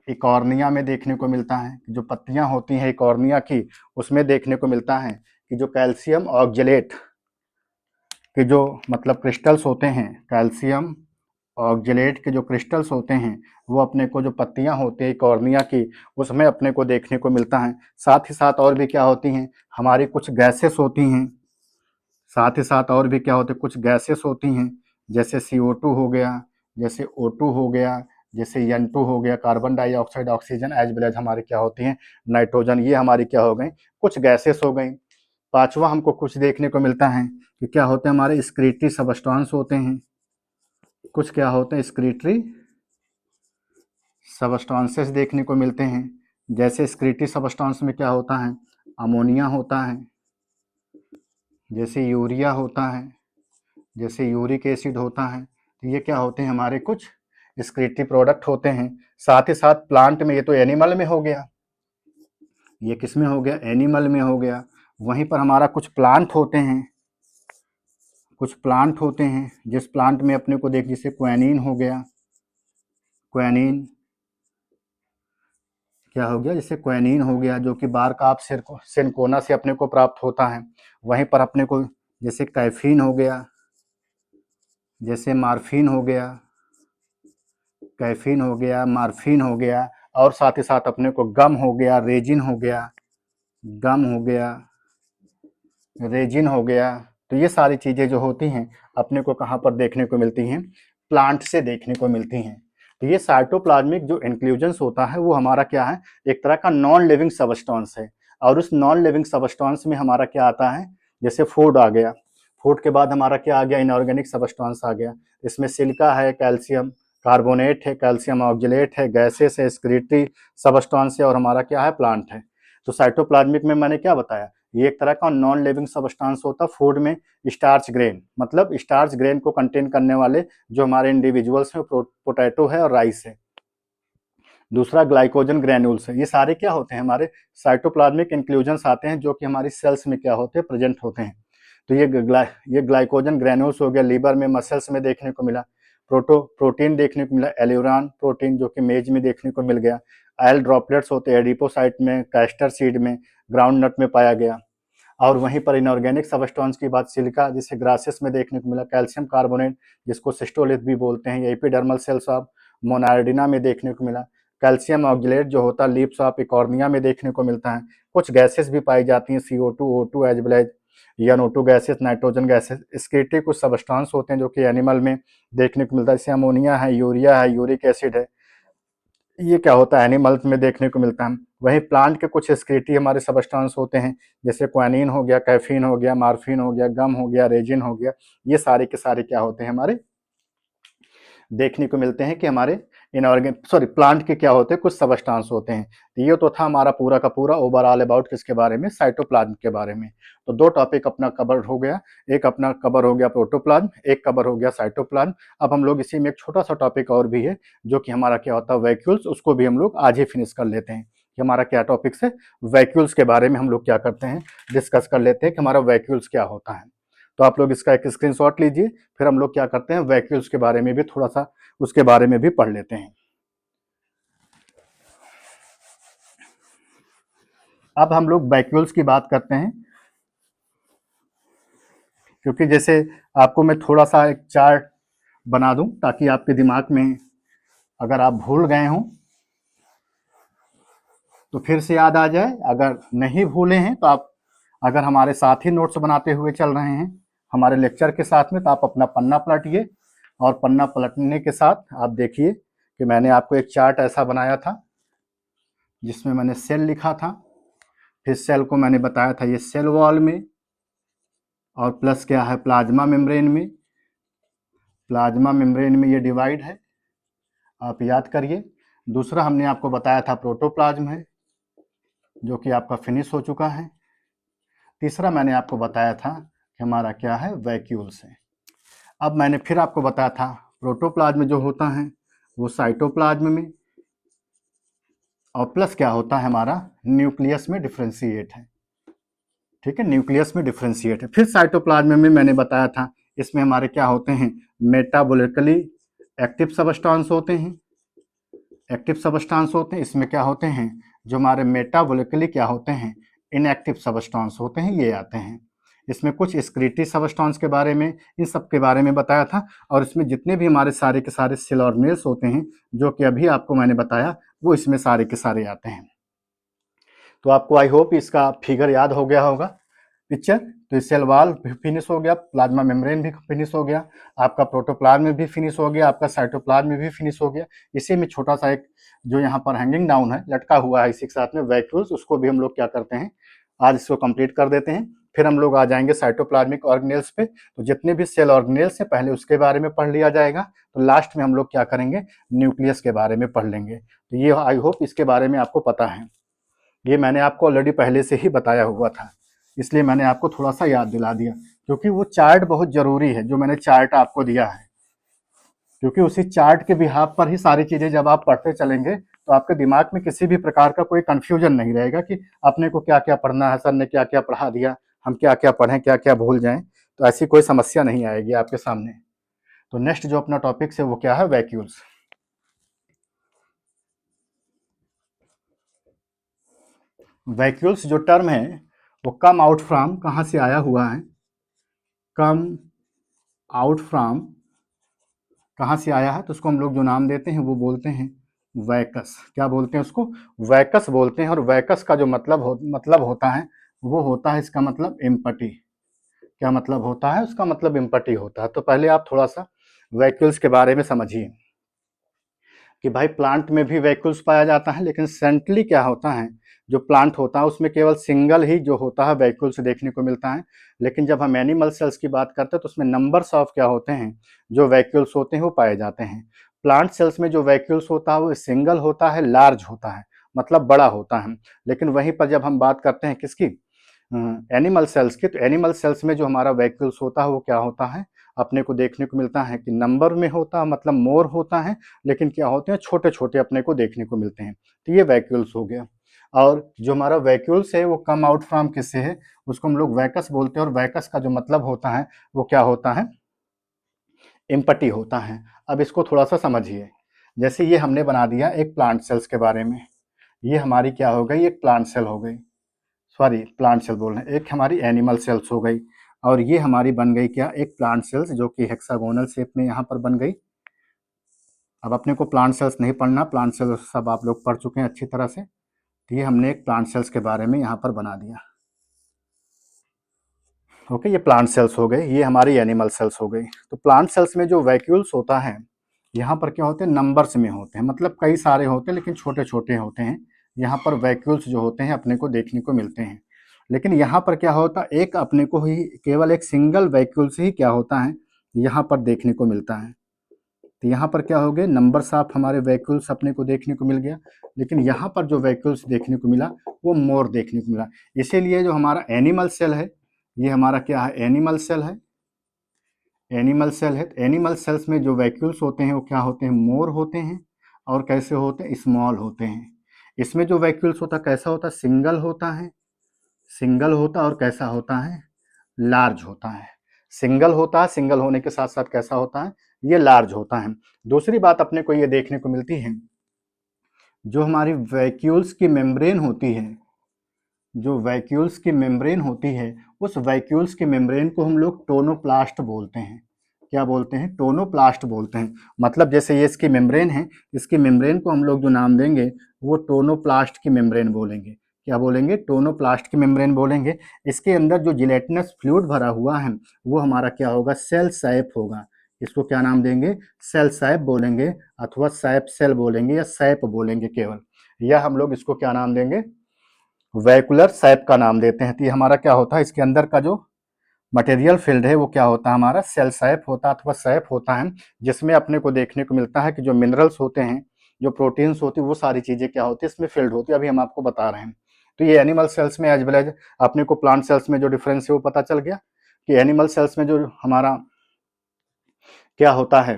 Eichhornia में देखने को मिलता है। जो पत्तियां होती हैं इकॉर्निया की, उसमें देखने को मिलता है कि जो कैल्शियम ऑक्जेलेट के जो मतलब क्रिस्टल्स होते हैं, कैल्शियम ऑक्जेलेट के जो क्रिस्टल्स होते हैं वो अपने को जो पत्तियां होती हैं कॉर्निया की, उसमें अपने को देखने को मिलता है। साथ ही साथ और भी क्या होती हैं, हमारी कुछ गैसेस होती हैं। साथ ही साथ और भी क्या होते हैं, कुछ गैसेस होती हैं, जैसे CO2 हो गया, जैसे O2 हो गया, जैसे N2 हो गया, carbon dioxide, oxygen, as well as हमारी क्या होती हैं, नाइट्रोजन। ये हमारी क्या हो गई, कुछ गैसेस हो गई। पांचवा हमको कुछ देखने को मिलता है कि क्या होते हैं, हमारे एक्सक्रीटरी सबस्टांस होते हैं। कुछ क्या होते हैं, एक्सक्रीटरी सबस्टांसेस देखने को मिलते हैं। जैसे एक्सक्रीटरी सबस्टांस में क्या होता है, अमोनिया होता है, जैसे यूरिया होता है, जैसे यूरिक एसिड होता है। तो ये क्या होते हैं, हमारे कुछ एक्सक्रीटरी प्रोडक्ट होते हैं। साथ ही साथ प्लांट में, ये तो एनिमल में हो गया, ये किस में हो गया, एनिमल में हो गया। वहीं पर हमारा कुछ प्लांट होते हैं, कुछ प्लांट होते हैं जिस प्लांट में अपने को देख, जैसे क्वेनिन हो गया, क्वेनिन क्या हो गया, जैसे क्वेनिन हो गया जो कि बार का आप सिनकोना से अपने को प्राप्त होता है। वहीं पर अपने को जैसे कैफीन हो गया, जैसे मार्फिन हो गया, कैफीन हो गया, मार्फिन हो गया, और साथ ही साथ अपने को गम हो गया, रेजिन हो गया, गम हो गया, रेजिन हो गया। तो ये सारी चीज़ें जो होती हैं अपने को कहाँ पर देखने को मिलती हैं, प्लांट से देखने को मिलती हैं। तो ये साइटोप्लाज्मिक जो इंक्लूजन्स होता है वो हमारा क्या है, एक तरह का नॉन लिविंग सबस्टांस है। और उस नॉन लिविंग सबस्टांस में हमारा क्या आता है, जैसे फूड आ गया, फूड के बाद हमारा क्या आ गया, इनऑर्गेनिक सबस्टांस आ गया। इसमें सिलिका है, कैल्शियम कार्बोनेट है, कैल्शियम ऑक्जेलेट है, गैसेस है, एक्सक्रीटरी सबस्टांस है, और हमारा क्या है, प्लांट है। तो साइटोप्लाज्मिक में मैंने क्या बताया, ये एक तरह का नॉन लिविंग सबस्टांस होता है। फूड में स्टार्च ग्रेन, मतलब स्टार्च ग्रेन को कंटेन करने वाले जो हमारे इंडिविजुअल्स हैं, पोटैटो है और राइस है। दूसरा ग्लाइकोजन ग्रैन्यूल्स है। ये सारे क्या होते हैं, हमारे साइटोप्लाज्मिक इंक्लूजन्स आते हैं जो कि हमारी सेल्स में क्या होते हैं, प्रेजेंट होते हैं। तो ये ग्लाइकोजन ग्रैन्यूल्स हो गया, लीवर में, मसल्स में देखने को मिला। प्रोटीन देखने को मिला, एल्यूरान प्रोटीन जो कि मेज में देखने को मिल गया। ऑयल ड्रॉपलेट्स होते हैं एडिपोसाइट में, कैस्टर सीड में, ग्राउंड नट में पाया गया। और वहीं पर इनऑर्गेनिक सबस्टांस की बात, सिलिका जिसे ग्रासेस में देखने को मिला, कैल्शियम कार्बोनेट जिसको सिस्टोलिथ भी बोलते हैं, एपिडर्मल सेल्स ऑफ मोनार्डिना में देखने को मिला। कैल्शियम ऑक्जेलेट जो होता है लीव्स ऑफ इकॉर्निया में देखने को मिलता है। कुछ गैसेस भी पाई जाती हैं, CO2, O2 as well as NO2 gases, nitrogen gases. Excretory कुछ सबस्टांस होते हैं जो कि एनिमल में देखने को मिलता है, जैसे अमोनिया है, यूरिया है, यूरिक एसिड है, ये क्या होता है एनिमल्स में देखने को मिलता है। वहीं प्लांट के कुछ एक्सक्रीटरी हमारे सबस्टांस होते हैं, जैसे क्वानिन हो गया, कैफीन हो गया, मार्फिन हो गया, गम हो गया, रेजिन हो गया, ये सारे के सारे क्या होते हैं हमारे देखने को मिलते हैं कि हमारे प्लांट के क्या होते हैं, कुछ सबस्टांस होते हैं। तो ये तो था हमारा पूरा का पूरा ओवरऑल अबाउट किसके बारे में, साइटोप्लाज्म के बारे में। तो दो टॉपिक अपना कवर हो गया, एक अपना कवर हो गया प्रोटोप्लाज्म, एक कवर हो गया साइटोप्लाज्म। अब हम लोग इसी में एक छोटा सा टॉपिक और भी है जो कि हमारा क्या होता है वैक्यूल्स, उसको भी हम लोग आज ही फिनिश कर लेते हैं कि हमारा क्या टॉपिक्स है, वैक्यूल्स के बारे में हम लोग क्या करते हैं, डिस्कस कर लेते हैं कि हमारा वैक्यूल्स क्या होता है। तो आप लोग इसका एक स्क्रीनशॉट लीजिए, फिर हम लोग क्या करते हैं वैक्यूल्स के बारे में भी थोड़ा सा उसके बारे में भी पढ़ लेते हैं। अब हम लोग वैक्यूल्स की बात करते हैं, क्योंकि जैसे आपको मैं थोड़ा सा एक चार्ट बना दूं ताकि आपके दिमाग में अगर आप भूल गए हों तो फिर से याद आ जाए, अगर नहीं भूले हैं तो आप अगर हमारे साथ ही नोट्स बनाते हुए चल रहे हैं हमारे लेक्चर के साथ में, तो आप अपना पन्ना पलटिए और पन्ना पलटने के साथ आप देखिए कि मैंने आपको एक चार्ट ऐसा बनाया था जिसमें मैंने सेल लिखा था, फिर सेल को मैंने बताया था ये सेल वॉल में, और प्लस क्या है प्लाज्मा मेम्ब्रेन में, प्लाज्मा मेम्ब्रेन में ये डिवाइड है, आप याद करिए। दूसरा हमने आपको बताया था प्रोटोप्लाज्म है जो कि आपका फिनिश हो चुका है। तीसरा मैंने आपको बताया था कि हमारा क्या है वैक्यूल्स है। अब मैंने फिर आपको बताया था प्रोटोप्लाज्म जो होता है वो साइटोप्लाज्म में, और प्लस क्या होता है हमारा न्यूक्लियस में डिफ्रेंशिएट है, ठीक है, न्यूक्लियस में डिफ्रेंशिएट है। फिर साइटोप्लाज्म में मैंने बताया था इसमें हमारे क्या होते हैं मेटाबॉलिकली एक्टिव सबस्टांस होते हैं, एक्टिव सबस्टांस होते हैं। इसमें क्या होते हैं जो हमारे मेटाबॉलिकली क्या होते हैं इनएक्टिव सबस्टांस होते हैं, ये आते हैं। इसमें कुछ एक्सक्रीटरी सबस्टांस के बारे में, इन सब के बारे में बताया था। और इसमें जितने भी हमारे सारे के सारे सेल ऑर्गेनेल्स होते हैं जो कि अभी आपको मैंने बताया वो इसमें सारे के सारे आते हैं। तो आपको आई होप इसका फिगर याद हो गया होगा पिक्चर। तो सेल वॉल भी फिनिश हो गया, प्लाज्मा मेम्ब्रेन भी फिनिश हो गया, आपका प्रोटोप्लाज्म भी फिनिश हो गया, आपका साइटोप्लाज्म भी फिनिश हो गया। इसी में छोटा सा एक जो यहाँ पर हैंगिंग डाउन है, लटका हुआ है इसी के साथ में वैक्यूल्स, उसको भी हम लोग क्या करते हैं आज इसको कंप्लीट कर देते हैं। फिर हम लोग आ जाएंगे साइटोप्लाज्मिक ऑर्गेनेल्स पे। तो जितने भी सेल ऑर्गेनेल्स है पहले उसके बारे में पढ़ लिया जाएगा, तो लास्ट में हम लोग क्या करेंगे न्यूक्लियस के बारे में पढ़ लेंगे। तो ये आई होप इसके बारे में आपको पता है, ये मैंने आपको ऑलरेडी पहले से ही बताया हुआ था, इसलिए मैंने आपको थोड़ा सा याद दिला दिया, क्योंकि वो चार्ट बहुत ज़रूरी है जो मैंने चार्ट आपको दिया है, क्योंकि उसी चार्ट के बिहाफ पर ही सारी चीज़ें जब आप पढ़ते चलेंगे तो आपके दिमाग में किसी भी प्रकार का कोई कन्फ्यूजन नहीं रहेगा कि अपने को क्या क्या पढ़ना है, सर ने क्या क्या पढ़ा दिया, हम क्या क्या पढ़ें, क्या क्या भूल जाएं। तो ऐसी कोई समस्या नहीं आएगी आपके सामने। तो नेक्स्ट जो अपना टॉपिक है वो क्या है वैक्यूल्स। वैक्यूल्स जो टर्म है वो कम आउट फ्रॉम कहाँ से आया हुआ है, कम आउट फ्रॉम कहाँ से आया है, तो उसको हम लोग जो नाम देते हैं वो बोलते हैं वैकस। क्या बोलते हैं उसको, वैकस बोलते हैं। और वैकस का जो मतलब होता है वो होता है, इसका मतलब एम्पटी। क्या मतलब होता है उसका, मतलब एम्पटी होता है। तो पहले आप थोड़ा सा वैक्यूल्स के बारे में समझिए कि भाई प्लांट में भी वैक्यूल्स पाया जाता है, लेकिन सेंट्रली क्या होता है जो प्लांट होता है उसमें केवल सिंगल ही जो होता है वैक्यूल्स देखने को मिलता है। लेकिन जब हम एनिमल सेल्स की बात करते हैं तो उसमें नंबर्स ऑफ क्या होते हैं जो वैक्यूल्स होते हैं वो पाए जाते हैं। प्लांट सेल्स में जो वैक्यूल्स होता है वो सिंगल होता है, लार्ज होता है, मतलब बड़ा होता है। लेकिन वहीं पर जब हम बात करते हैं किसकी, एनिमल सेल्स की, तो एनिमल सेल्स में जो हमारा वैक्यूल्स होता है वो क्या होता है अपने को देखने को मिलता है कि नंबर में होता है, मतलब मोर होता है, लेकिन क्या होते हैं छोटे छोटे अपने को देखने को मिलते हैं। तो ये वैक्यूल्स हो गया। और जो हमारा वैक्यूल्स है वो कम आउट फ्रॉम किससे है, उसको हम लोग वैकस बोलते हैं। और वैकस का जो मतलब होता है वो क्या होता है एम्पटी होता है। अब इसको थोड़ा सा समझिए, जैसे ये हमने बना दिया एक प्लांट सेल्स के बारे में, ये हमारी क्या हो गई एक प्लांट सेल हो गई, सॉरी प्लांट सेल बोल रहे हैं, एक हमारी एनिमल सेल्स हो गई। और ये हमारी बन गई क्या एक प्लांट सेल्स जो कि हेक्सागोनल शेप में यहाँ पर बन गई। अब अपने को प्लांट सेल्स नहीं पढ़ना, प्लांट सेल्स सब आप लोग पढ़ चुके हैं अच्छी तरह से। तो ये हमने एक प्लांट सेल्स के बारे में यहाँ पर बना दिया। ओके, ये प्लांट सेल्स हो गए, ये हमारी एनिमल सेल्स हो गई। तो प्लांट सेल्स में जो वैक्यूल्स होता है, यहाँ पर क्या होते हैं, नंबर्स में होते हैं, मतलब कई सारे होते हैं लेकिन छोटे छोटे होते हैं। यहाँ पर वैक्यूल्स जो होते हैं अपने को देखने को मिलते हैं। लेकिन यहाँ पर क्या होता है, एक अपने को ही केवल एक सिंगल वैक्यूल से ही क्या होता है, यहाँ पर देखने को मिलता है। तो यहाँ पर क्या हो गए, नंबर्स ऑफ हमारे वैक्यूल्स अपने को देखने को मिल गया। लेकिन यहाँ पर जो वैक्यूल्स देखने को मिला वो मोर देखने को मिला। इसीलिए जो हमारा एनिमल सेल है, ये हमारा क्या है, एनिमल सेल है। एनिमल सेल है। एनिमल सेल्स में जो वैक्यूल्स होते हैं वो क्या होते हैं, मोर होते हैं। और कैसे होते हैं, स्मॉल होते हैं। इसमें जो वैक्यूल्स होता है कैसा होता है, सिंगल होता है। सिंगल होता है और कैसा होता है, लार्ज होता है। सिंगल होता है, सिंगल होने के साथ साथ कैसा होता है, ये लार्ज होता है। दूसरी बात अपने को ये देखने को मिलती है, जो हमारी वैक्यूल्स की मेम्ब्रेन होती है, जो वैक्यूल्स की मेम्ब्रेन होती है, उस वैक्यूल्स की मेम्ब्रेन को हम लोग टोनोप्लास्ट बोलते हैं। क्या बोलते हैं, टोनोप्लास्ट बोलते हैं। मतलब जैसे ये इसकी मेम्ब्रेन है, इसकी मेम्ब्रेन को हम लोग जो नाम देंगे वो टोनोप्लास्ट की मेम्ब्रेन बोलेंगे। क्या बोलेंगे, टोनोप्लास्ट की मेम्ब्रेन बोलेंगे। इसके अंदर जो जिलेटिनस फ्लूइड भरा हुआ है वो हमारा क्या होगा, सेल सैप होगा। इसको क्या नाम देंगे, सेल सैप बोलेंगे, अथवा सैप सेल बोलेंगे, या सैप बोलेंगे केवल, या हम लोग इसको क्या नाम देंगे, वैक्यूलर सैप का नाम देते हैं। तो ये हमारा क्या होता है, इसके अंदर का जो मटेरियल फील्ड है वो क्या होता है, हमारा सेल सैप होता है अथवा सैप होता है, जिसमें अपने को देखने को मिलता है कि जो मिनरल्स होते हैं, जो प्रोटीन्स होती है, वो सारी चीजें क्या होती है, इसमें फील्ड होती है। अभी हम आपको बता रहे हैं। तो ये एनिमल सेल्स में एज वेल एज अपने को प्लांट सेल्स में जो डिफरेंस है वो पता चल गया कि एनिमल सेल्स में जो हमारा क्या होता है,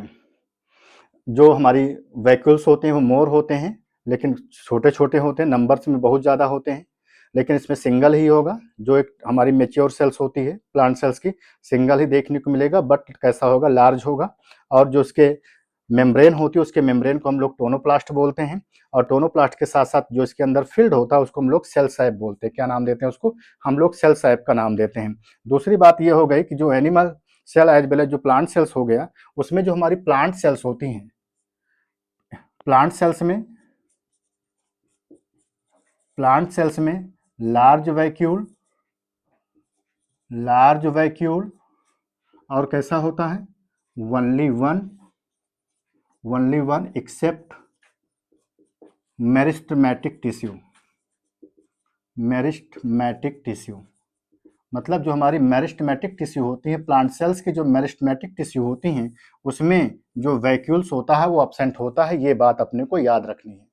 जो हमारी वैक्यूल्स होते हैं वो मोर होते हैं, लेकिन छोटे छोटे होते हैं, नंबर्स में बहुत ज़्यादा होते हैं। लेकिन इसमें सिंगल ही होगा। जो एक हमारी मेच्योर सेल्स होती है प्लांट सेल्स की, सिंगल ही देखने को मिलेगा, बट कैसा होगा, लार्ज होगा। और जो उसके मेम्ब्रेन होती है, उसके मेम्ब्रेन को हम लोग टोनोप्लास्ट बोलते हैं। और टोनोप्लास्ट के साथ साथ जो इसके अंदर फील्ड होता है उसको हम लोग सेल सैप बोलते हैं। क्या नाम देते हैं उसको, हम लोग सेल सैप का नाम देते हैं। दूसरी बात ये हो गई कि जो animal cell as well as जो प्लांट सेल्स हो गया, उसमें जो हमारी प्लांट सेल्स होती हैं, प्लांट सेल्स में लार्ज वैक्यूल और कैसा होता है, only one except meristematic tissue. मतलब जो हमारी मेरिस्टेमेटिक टिश्यू होती है, प्लांट सेल्स की जो मेरिस्टेमेटिक टिश्यू होती हैं, उसमें जो वैक्यूल्स होता है वो एब्सेंट होता है। ये बात अपने को याद रखनी है।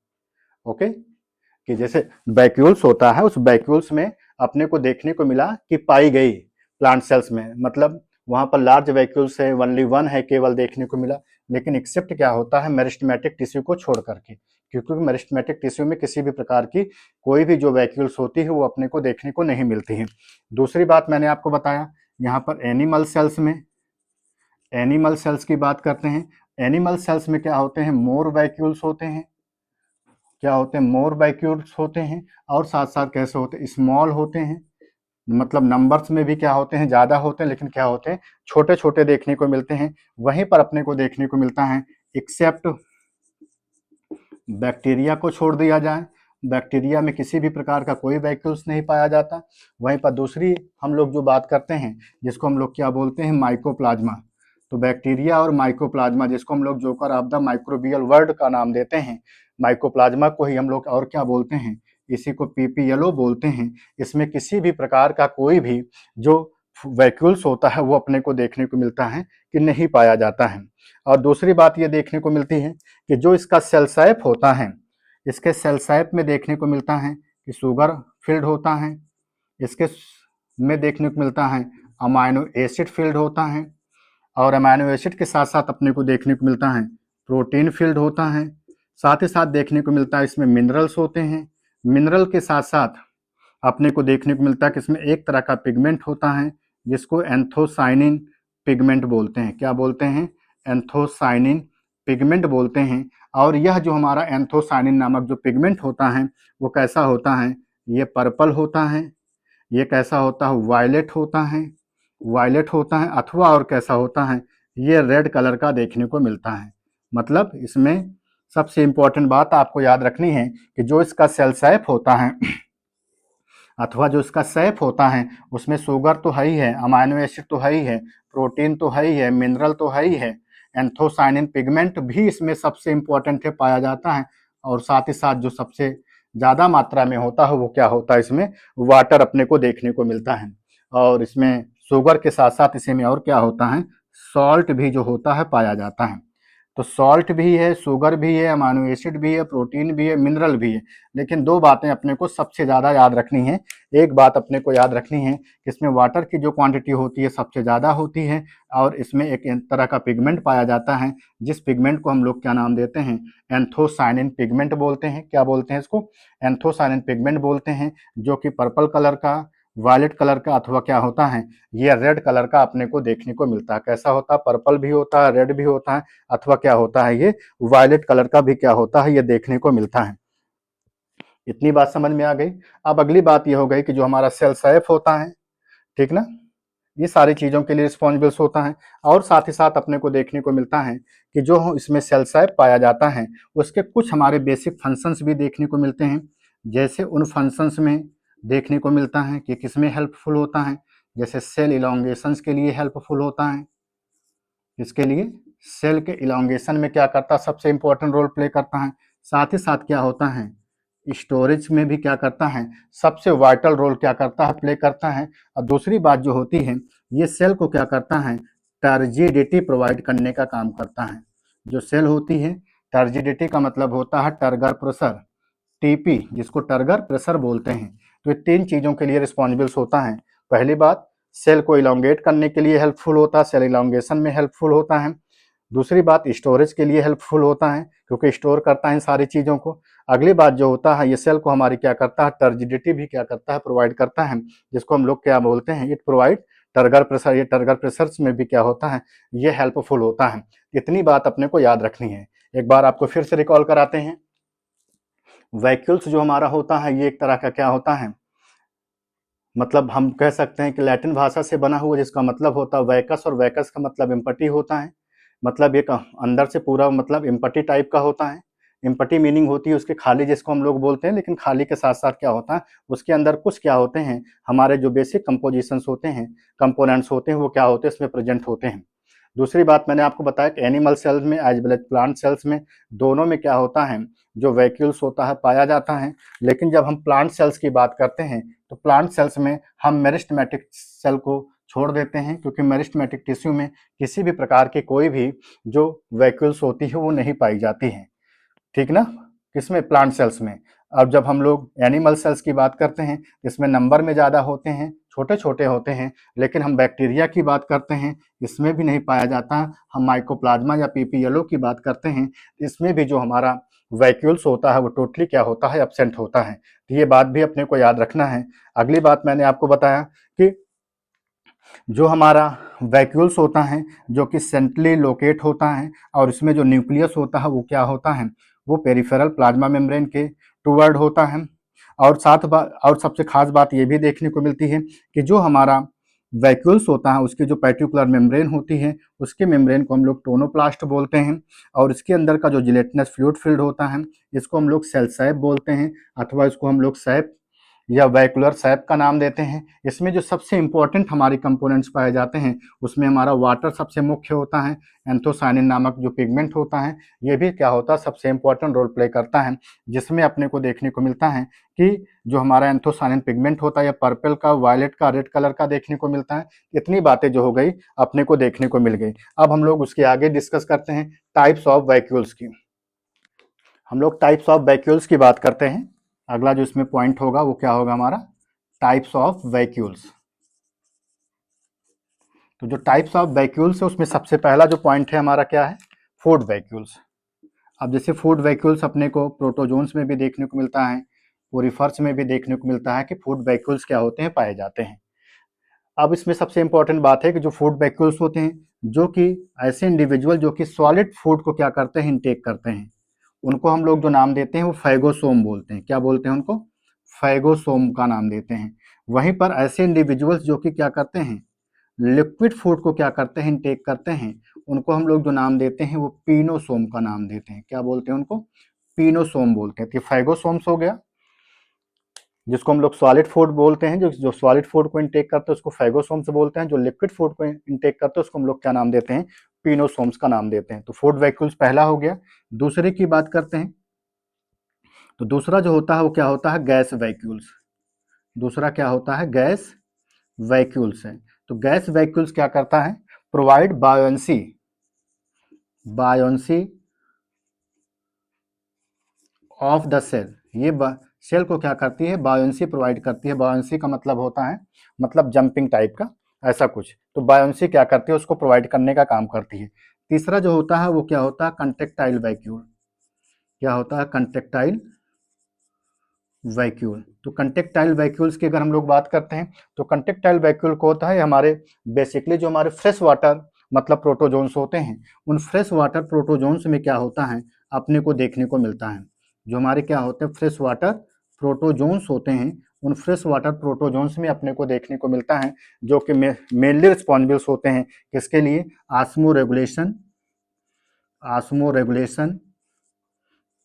ओके, कि जैसे वैक्यूल्स होता है, उस वैक्यूल्स में अपने को देखने को मिला कि पाई गई प्लांट सेल्स में, मतलब वहां पर लार्ज वैक्यूल्स है, ओनली वन है केवल देखने को मिला। लेकिन एक्सेप्ट क्या होता है, मेरिस्टेमेटिक टिश्यू को छोड़ करके, क्योंकि मेरिस्टेमेटिक टिश्यू में किसी भी प्रकार की कोई भी जो वैक्यूल्स होती है वो अपने को देखने को नहीं मिलती है। दूसरी बात मैंने आपको बताया, यहाँ पर एनिमल सेल्स की बात करते हैं। एनिमल सेल्स में क्या होते हैं, मोर वैक्यूल्स होते हैं। क्या होते हैं, मोर वैक्यूल्स होते हैं। और साथ साथ कैसे होते हैं, स्मॉल होते हैं। मतलब नंबर्स में भी क्या होते हैं, ज़्यादा होते हैं, लेकिन क्या होते हैं, छोटे छोटे देखने को मिलते हैं। वहीं पर अपने को देखने को मिलता है, एक्सेप्ट बैक्टीरिया को छोड़ दिया जाए, बैक्टीरिया में किसी भी प्रकार का कोई वैक्यूल्स नहीं पाया जाता। वहीं पर दूसरी हम लोग जो बात करते हैं, जिसको हम लोग क्या बोलते हैं, माइकोप्लाज्मा। तो बैक्टीरिया और माइकोप्लाज्मा, जिसको हम लोग joker of the microbial world का नाम देते हैं, माइकोप्लाज्मा को ही हम लोग और क्या बोलते हैं, इसी को पीपीएलओ बोलते हैं। इसमें किसी भी प्रकार का कोई भी जो वैक्यूल्स होता है वो अपने को देखने को मिलता है कि नहीं पाया जाता है। और दूसरी बात ये देखने को मिलती है कि जो इसका सेल सैप होता है, इसके सेल सैप में देखने को मिलता है कि शुगर फील्ड होता है। इसके में देखने को मिलता है अमाइनो एसिड फील्ड होता है। और अमाइनो एसिड के साथ साथ अपने को देखने को मिलता है प्रोटीन फील्ड होता है। साथ ही साथ देखने को मिलता है इसमें मिनरल्स होते हैं। मिनरल के साथ साथ अपने को देखने को मिलता है कि इसमें एक तरह का पिगमेंट होता है, जिसको एंथोसाइनिन पिगमेंट बोलते हैं। क्या बोलते हैं, एंथोसाइनिन पिगमेंट बोलते हैं। और यह जो हमारा एंथोसाइनिन नामक जो पिगमेंट होता है वो कैसा होता है, ये पर्पल होता है, ये कैसा होता है, वायलेट होता है, अथवा और कैसा होता है, ये रेड कलर का देखने को मिलता है। मतलब इसमें सबसे इंपॉर्टेंट बात आपको याद रखनी है कि जो इसका सेल शेप होता है अथवा जो इसका शेप होता है उसमें शुगर तो है ही है, अमाइनो एसिड तो है ही है, प्रोटीन तो है ही है, मिनरल तो है ही है, एंथोसाइनिन पिगमेंट भी इसमें सबसे इंपॉर्टेंट है, पाया जाता है। और साथ ही साथ जो सबसे ज़्यादा मात्रा में होता है वो क्या होता है, इसमें वाटर अपने को देखने को मिलता है। और इसमें शुगर के साथ साथ इसमें और क्या होता है, सॉल्ट भी जो होता है पाया जाता है। तो सॉल्ट भी है, शुगर भी है, अमाइनो एसिड भी है, प्रोटीन भी है, मिनरल भी है। लेकिन दो बातें अपने को सबसे ज़्यादा याद रखनी है। एक बात अपने को याद रखनी है कि इसमें वाटर की जो क्वांटिटी होती है सबसे ज़्यादा होती है, और इसमें एक तरह का पिगमेंट पाया जाता है जिस पिगमेंट को हम लोग क्या नाम देते हैं, एंथोसाइनिन पिगमेंट बोलते हैं। क्या बोलते हैं इसको, एंथोसाइनिन पिगमेंट बोलते हैं, जो कि पर्पल कलर का, वायलेट कलर का अथवा क्या होता है, ये रेड कलर का अपने को देखने को मिलता है। कैसा होता है, पर्पल भी होता है, रेड भी होता है, अथवा क्या होता है, ये वायलेट कलर का भी क्या होता है, ये देखने को मिलता है। इतनी बात समझ में आ गई। अब अगली बात ये हो गई कि जो हमारा सेल शेप होता है, ठीक ना, ये सारी चीज़ों के लिए रिस्पॉन्सिबल्स होता है। और साथ ही साथ अपने को देखने को मिलता है कि जो इसमें सेल शेप पाया जाता है उसके कुछ हमारे बेसिक फंक्शंस भी देखने को मिलते हैं। जैसे उन फंक्शंस में देखने को मिलता है कि किसमें हेल्पफुल होता है, जैसे सेल इलांगेशंस के लिए हेल्पफुल होता है। इसके लिए सेल के इलांगेशन में क्या करता है, सबसे इंपॉर्टेंट रोल प्ले करता है। साथ ही साथ क्या होता है, स्टोरेज में भी क्या करता है, सबसे वाइटल रोल क्या करता है, प्ले करता है। और दूसरी बात जो होती है, ये सेल को क्या करता है, टर्जिडिटी प्रोवाइड करने का काम करता है। जो सेल होती है, टर्जिडिटी का मतलब होता है टर्गर प्रेशर, टीपी, जिसको टर्गर प्रेशर बोलते हैं। तो ये तीन चीज़ों के लिए रिस्पॉन्सिबल्स होता है। पहली बात, सेल को इलांगेट करने के लिए हेल्पफुल होता है, सेल इलांगेशन में हेल्पफुल होता है। दूसरी बात, स्टोरेज के लिए हेल्पफुल होता है क्योंकि स्टोर करता है इन सारी चीज़ों को। अगली बात जो होता है, ये सेल को हमारी क्या करता है, टर्जिडिटी भी क्या करता है, प्रोवाइड करता है, जिसको हम लोग क्या बोलते हैं, इट प्रोवाइड टर्गर प्रेशर। ये टर्गर प्रेशर में भी क्या होता है, ये हेल्पफुल होता है। इतनी बात अपने को याद रखनी है। एक बार आपको फिर से रिकॉल कराते हैं। वैक्यूल्स जो हमारा होता है, ये एक तरह का क्या होता है, मतलब हम कह सकते हैं कि लैटिन भाषा से बना हुआ, जिसका मतलब होता है वैकस, और वैकस का मतलब एम्पटी होता है। मतलब एक अंदर से पूरा मतलब एम्पटी टाइप का होता है। एम्पटी मीनिंग होती है उसके खाली, जिसको हम लोग बोलते हैं। लेकिन खाली के साथ साथ क्या होता है, उसके अंदर कुछ क्या होते हैं, हमारे जो बेसिक कंपोजिशंस होते हैं, कंपोनेंट्स होते हैं, वो क्या होते हैं, इसमें प्रेजेंट होते हैं। दूसरी बात मैंने आपको बताया कि एनिमल सेल्स में as well as plant cells में, दोनों में क्या होता है, जो वैक्यूल्स होता है पाया जाता है। लेकिन जब हम प्लांट सेल्स की बात करते हैं तो प्लांट सेल्स में हम मेरिस्टेमेटिक सेल को छोड़ देते हैं, क्योंकि मेरिस्टेमेटिक टिश्यू में किसी भी प्रकार की कोई भी जो वैक्यूल्स होती है वो नहीं पाई जाती है, ठीक ना, किसमें, प्लांट सेल्स में। अब जब हम लोग एनिमल सेल्स की बात करते हैं, इसमें नंबर में ज़्यादा होते हैं, छोटे छोटे होते हैं। लेकिन हम बैक्टीरिया की बात करते हैं, इसमें भी नहीं पाया जाता। हम माइकोप्लाज्मा या पीपीएलओ की बात करते हैं, इसमें भी जो हमारा वैक्यूल्स होता है वो टोटली क्या होता है, एब्सेंट होता है। तो ये बात भी अपने को याद रखना है। अगली बात मैंने आपको बताया कि जो हमारा वैक्यूल्स होता है, जो कि सेंट्रली लोकेट होता है, और इसमें जो न्यूक्लियस होता है वो क्या होता है, वो पेरिफेरल प्लाज्मा मेम्ब्रेन के टूवर्ड होता है। और सबसे खास बात ये भी देखने को मिलती है कि जो हमारा वैक्यूल्स होता है उसकी जो पर्टिकुलर मेम्ब्रेन होती है, उसके मेम्ब्रेन को हम लोग टोनोप्लास्ट बोलते हैं। और इसके अंदर का जो जिलेटिनस फ्लूइड फिल्ड होता है, इसको हम लोग सेल सैप बोलते हैं, अथवा इसको हम लोग सैप या वैक्यूलर सैप का नाम देते हैं। इसमें जो सबसे इंपॉर्टेंट हमारे कंपोनेंट्स पाए जाते हैं, उसमें हमारा वाटर सबसे मुख्य होता है। एंथोसाइनिन नामक जो पिगमेंट होता है, ये भी क्या होता है, सबसे इंपॉर्टेंट रोल प्ले करता है, जिसमें अपने को देखने को मिलता है कि जो हमारा एंथोसाइनिन पिगमेंट होता है, या पर्पल का, वायलेट का, रेड कलर का देखने को मिलता है। इतनी बातें जो हो गई अपने को देखने को मिल गई। अब हम लोग उसके आगे डिस्कस करते हैं टाइप्स ऑफ वैक्यूल्स की। हम लोग टाइप्स ऑफ वैक्यूल्स की बात करते हैं। अगला जो इसमें पॉइंट होगा वो क्या होगा हमारा, टाइप्स ऑफ वैक्यूल्स। तो जो टाइप्स ऑफ वैक्यूल्स है उसमें सबसे पहला जो पॉइंट है हमारा क्या है, फूड वैक्यूल्स। अब जैसे फूड वैक्यूल्स अपने को प्रोटोजोन्स में भी देखने को मिलता है, पोरिफर्स में भी देखने को मिलता है कि फूड वैक्यूल्स क्या होते हैं, पाए जाते हैं। अब इसमें सबसे इंपॉर्टेंट बात है कि जो फूड वैक्यूल्स होते हैं, जो कि ऐसे इंडिविजुअल जो कि सॉलिड फूड को क्या करते हैं, इनटेक करते हैं, उनको हम लोग जो नाम देते हैं वो फैगोसोम बोलते हैं। क्या बोलते हैं उनको, फैगोसोम का नाम देते हैं। वहीं पर ऐसे इंडिविजुअल्स जो कि क्या करते हैं, लिक्विड फूड को क्या करते हैं, इनटेक करते हैं, उनको हम लोग जो नाम देते हैं वो पीनोसोम का नाम देते हैं। क्या बोलते हैं उनको? पीनोसोम बोलते हैं। तो फाइगोसोम्स हो गया, जिसको हम लोग सॉलिड फूड बोलते हैं, जो सॉलिड फूड को इनटेक करते हैं उसको फाइगोसोम्स बोलते हैं। जो लिक्विड फूड को इनटेक करते हैं उसको हम लोग क्या नाम देते हैं? पीनोसोम्स का नाम देते हैं। तो फूड वैक्यूल्स पहला हो गया। दूसरे की बात करते हैं, तो दूसरा जो होता है वो क्या होता है? Gas vacuoles. दूसरा क्या होता है? गैस वैक्यूल्स है। तो गैस वैक्यूल्स क्या करता है? Provide buoyancy, buoyancy of the cell. ये सेल को क्या करती है? बायोंसी प्रोवाइड करती है। बायोंसी का मतलब होता है मतलब जंपिंग टाइप का, ऐसा कुछ। तो बायोंसी क्या करती है? उसको प्रोवाइड करने का काम करती है। तीसरा जो होता है वो क्या होता है? Contractile vacuole. क्या होता है? Contractile vacuole. तो कंट्रेक्टाइल वैक्यूल्स की अगर हम लोग बात करते हैं तो कंट्रेक्टाइल वैक्यूल को होता है हमारे बेसिकली जो हमारे फ्रेश वाटर मतलब प्रोटोजोन्स होते हैं, उन फ्रेश वाटर प्रोटोजोन्स में क्या होता है? अपने को देखने को मिलता है। जो हमारे क्या होते हैं? फ्रेश वाटर प्रोटोजोन्स होते हैं, उन फ्रेश वाटर प्रोटोजोन्स में अपने को देखने को मिलता है, जो कि मेनली रिस्पॉन्सिबल्स होते हैं किसके लिए? Osmo regulation, osmo regulation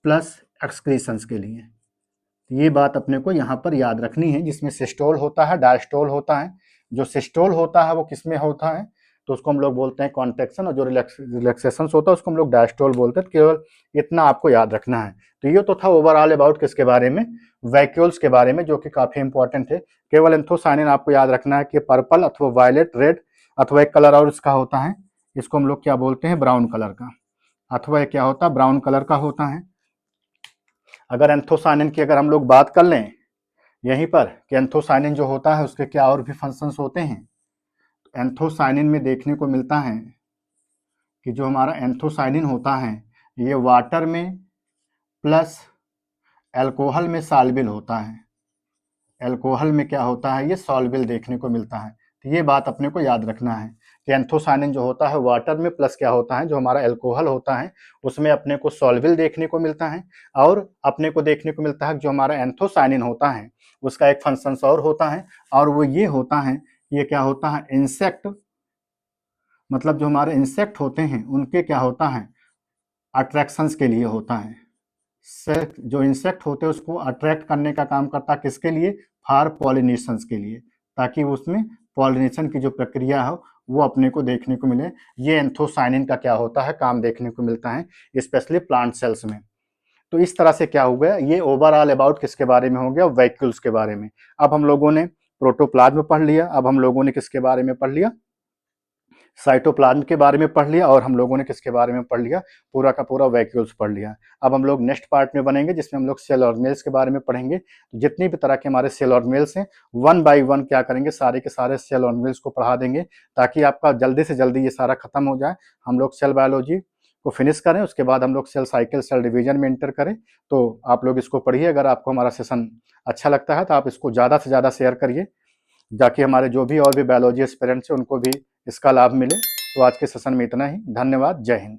plus एक्सक्रीशंस के लिए। ये बात अपने को यहाँ पर याद रखनी है, जिसमें सिस्टोल होता है, डायस्टोल होता है। जो सिस्टोल होता है वो किसमें होता है? तो उसको हम लोग बोलते हैं कॉन्ट्रैक्शन, और जो रिलैक्सेशन होता है उसको हम लोग डायस्टोल बोलते हैं। केवल इतना आपको याद रखना है। तो ये तो था ओवरऑल अबाउट किसके बारे में? वैक्यूल्स के बारे में, जो कि काफी इंपॉर्टेंट है। केवल एंथोसायनिन आपको याद रखना है कि पर्पल अथवा वायलेट, रेड अथवा एक कलर और इसका होता है, इसको हम लोग क्या बोलते हैं? ब्राउन कलर का, अथवा क्या होता है? ब्राउन कलर का होता है। अगर एंथोसायनिन की अगर हम लोग बात कर लें यहीं पर कि एंथोसायनिन जो होता है उसके क्या और भी फंक्शंस होते हैं, एंथोसायनिन में देखने को मिलता है कि जो हमारा एंथोसायनिन होता है ये वाटर में प्लस अल्कोहल में सॉल्युबल होता है। अल्कोहल में क्या होता है? ये सॉल्युबल देखने को मिलता है। तो ये बात अपने को याद रखना है कि एंथोसायनिन जो होता है वाटर में प्लस क्या होता है? जो हमारा अल्कोहल होता है उसमें अपने को सॉल्युबल देखने को मिलता है। और अपने को देखने को मिलता है जो हमारा एंथोसायनिन होता है उसका एक फंक्शन और होता है, और वो ये होता है, ये क्या होता है? इंसेक्ट, मतलब जो हमारे इंसेक्ट होते हैं उनके क्या होता है? अट्रैक्शंस के लिए होता है। जो इंसेक्ट होते हैं उसको अट्रैक्ट करने का काम करता है, किसके लिए? फॉर पॉलिनेशंस के लिए, ताकि उसमें पॉलिनेशन की जो प्रक्रिया हो वो अपने को देखने को मिले। ये एंथोसायनिन का क्या होता है? काम देखने को मिलता है, स्पेशली प्लांट सेल्स में। तो इस तरह से क्या हो गया? ये ओवरऑल अबाउट किसके बारे में हो गया? वैक्यूल्स के बारे में। अब हम लोगों ने प्रोटोप्लाज्म पढ़ लिया, अब हम लोगों ने किसके बारे में पढ़ लिया? साइटोप्लाज्म के बारे में पढ़ लिया, और हम लोगों ने किसके बारे में पढ़ लिया? पूरा का पूरा वैक्यूल्स पढ़ लिया। अब हम लोग नेक्स्ट पार्ट में बनेंगे जिसमें हम लोग सेल ऑर्गेनेल्स के बारे में पढ़ेंगे। तो जितनी भी तरह के हमारे सेल ऑर्गेनेल्स हैं वन बाय वन क्या करेंगे? सारे के सारे सेल ऑर्गेनेल्स को पढ़ा देंगे, ताकि आपका जल्दी से जल्दी ये सारा खत्म हो जाए। हम लोग सेल बायोलॉजी को फिनिश करें, उसके बाद हम लोग सेल साइकिल, सेल डिवीजन में एंटर करें। तो आप लोग इसको पढ़िए। अगर आपको हमारा सेशन अच्छा लगता है तो आप इसको ज़्यादा से ज़्यादा शेयर करिए, ताकि हमारे जो भी और भी बायोलॉजी एस्पिरेंट्स हैं उनको भी इसका लाभ मिले। तो आज के सेशन में इतना ही। धन्यवाद। जय हिंद।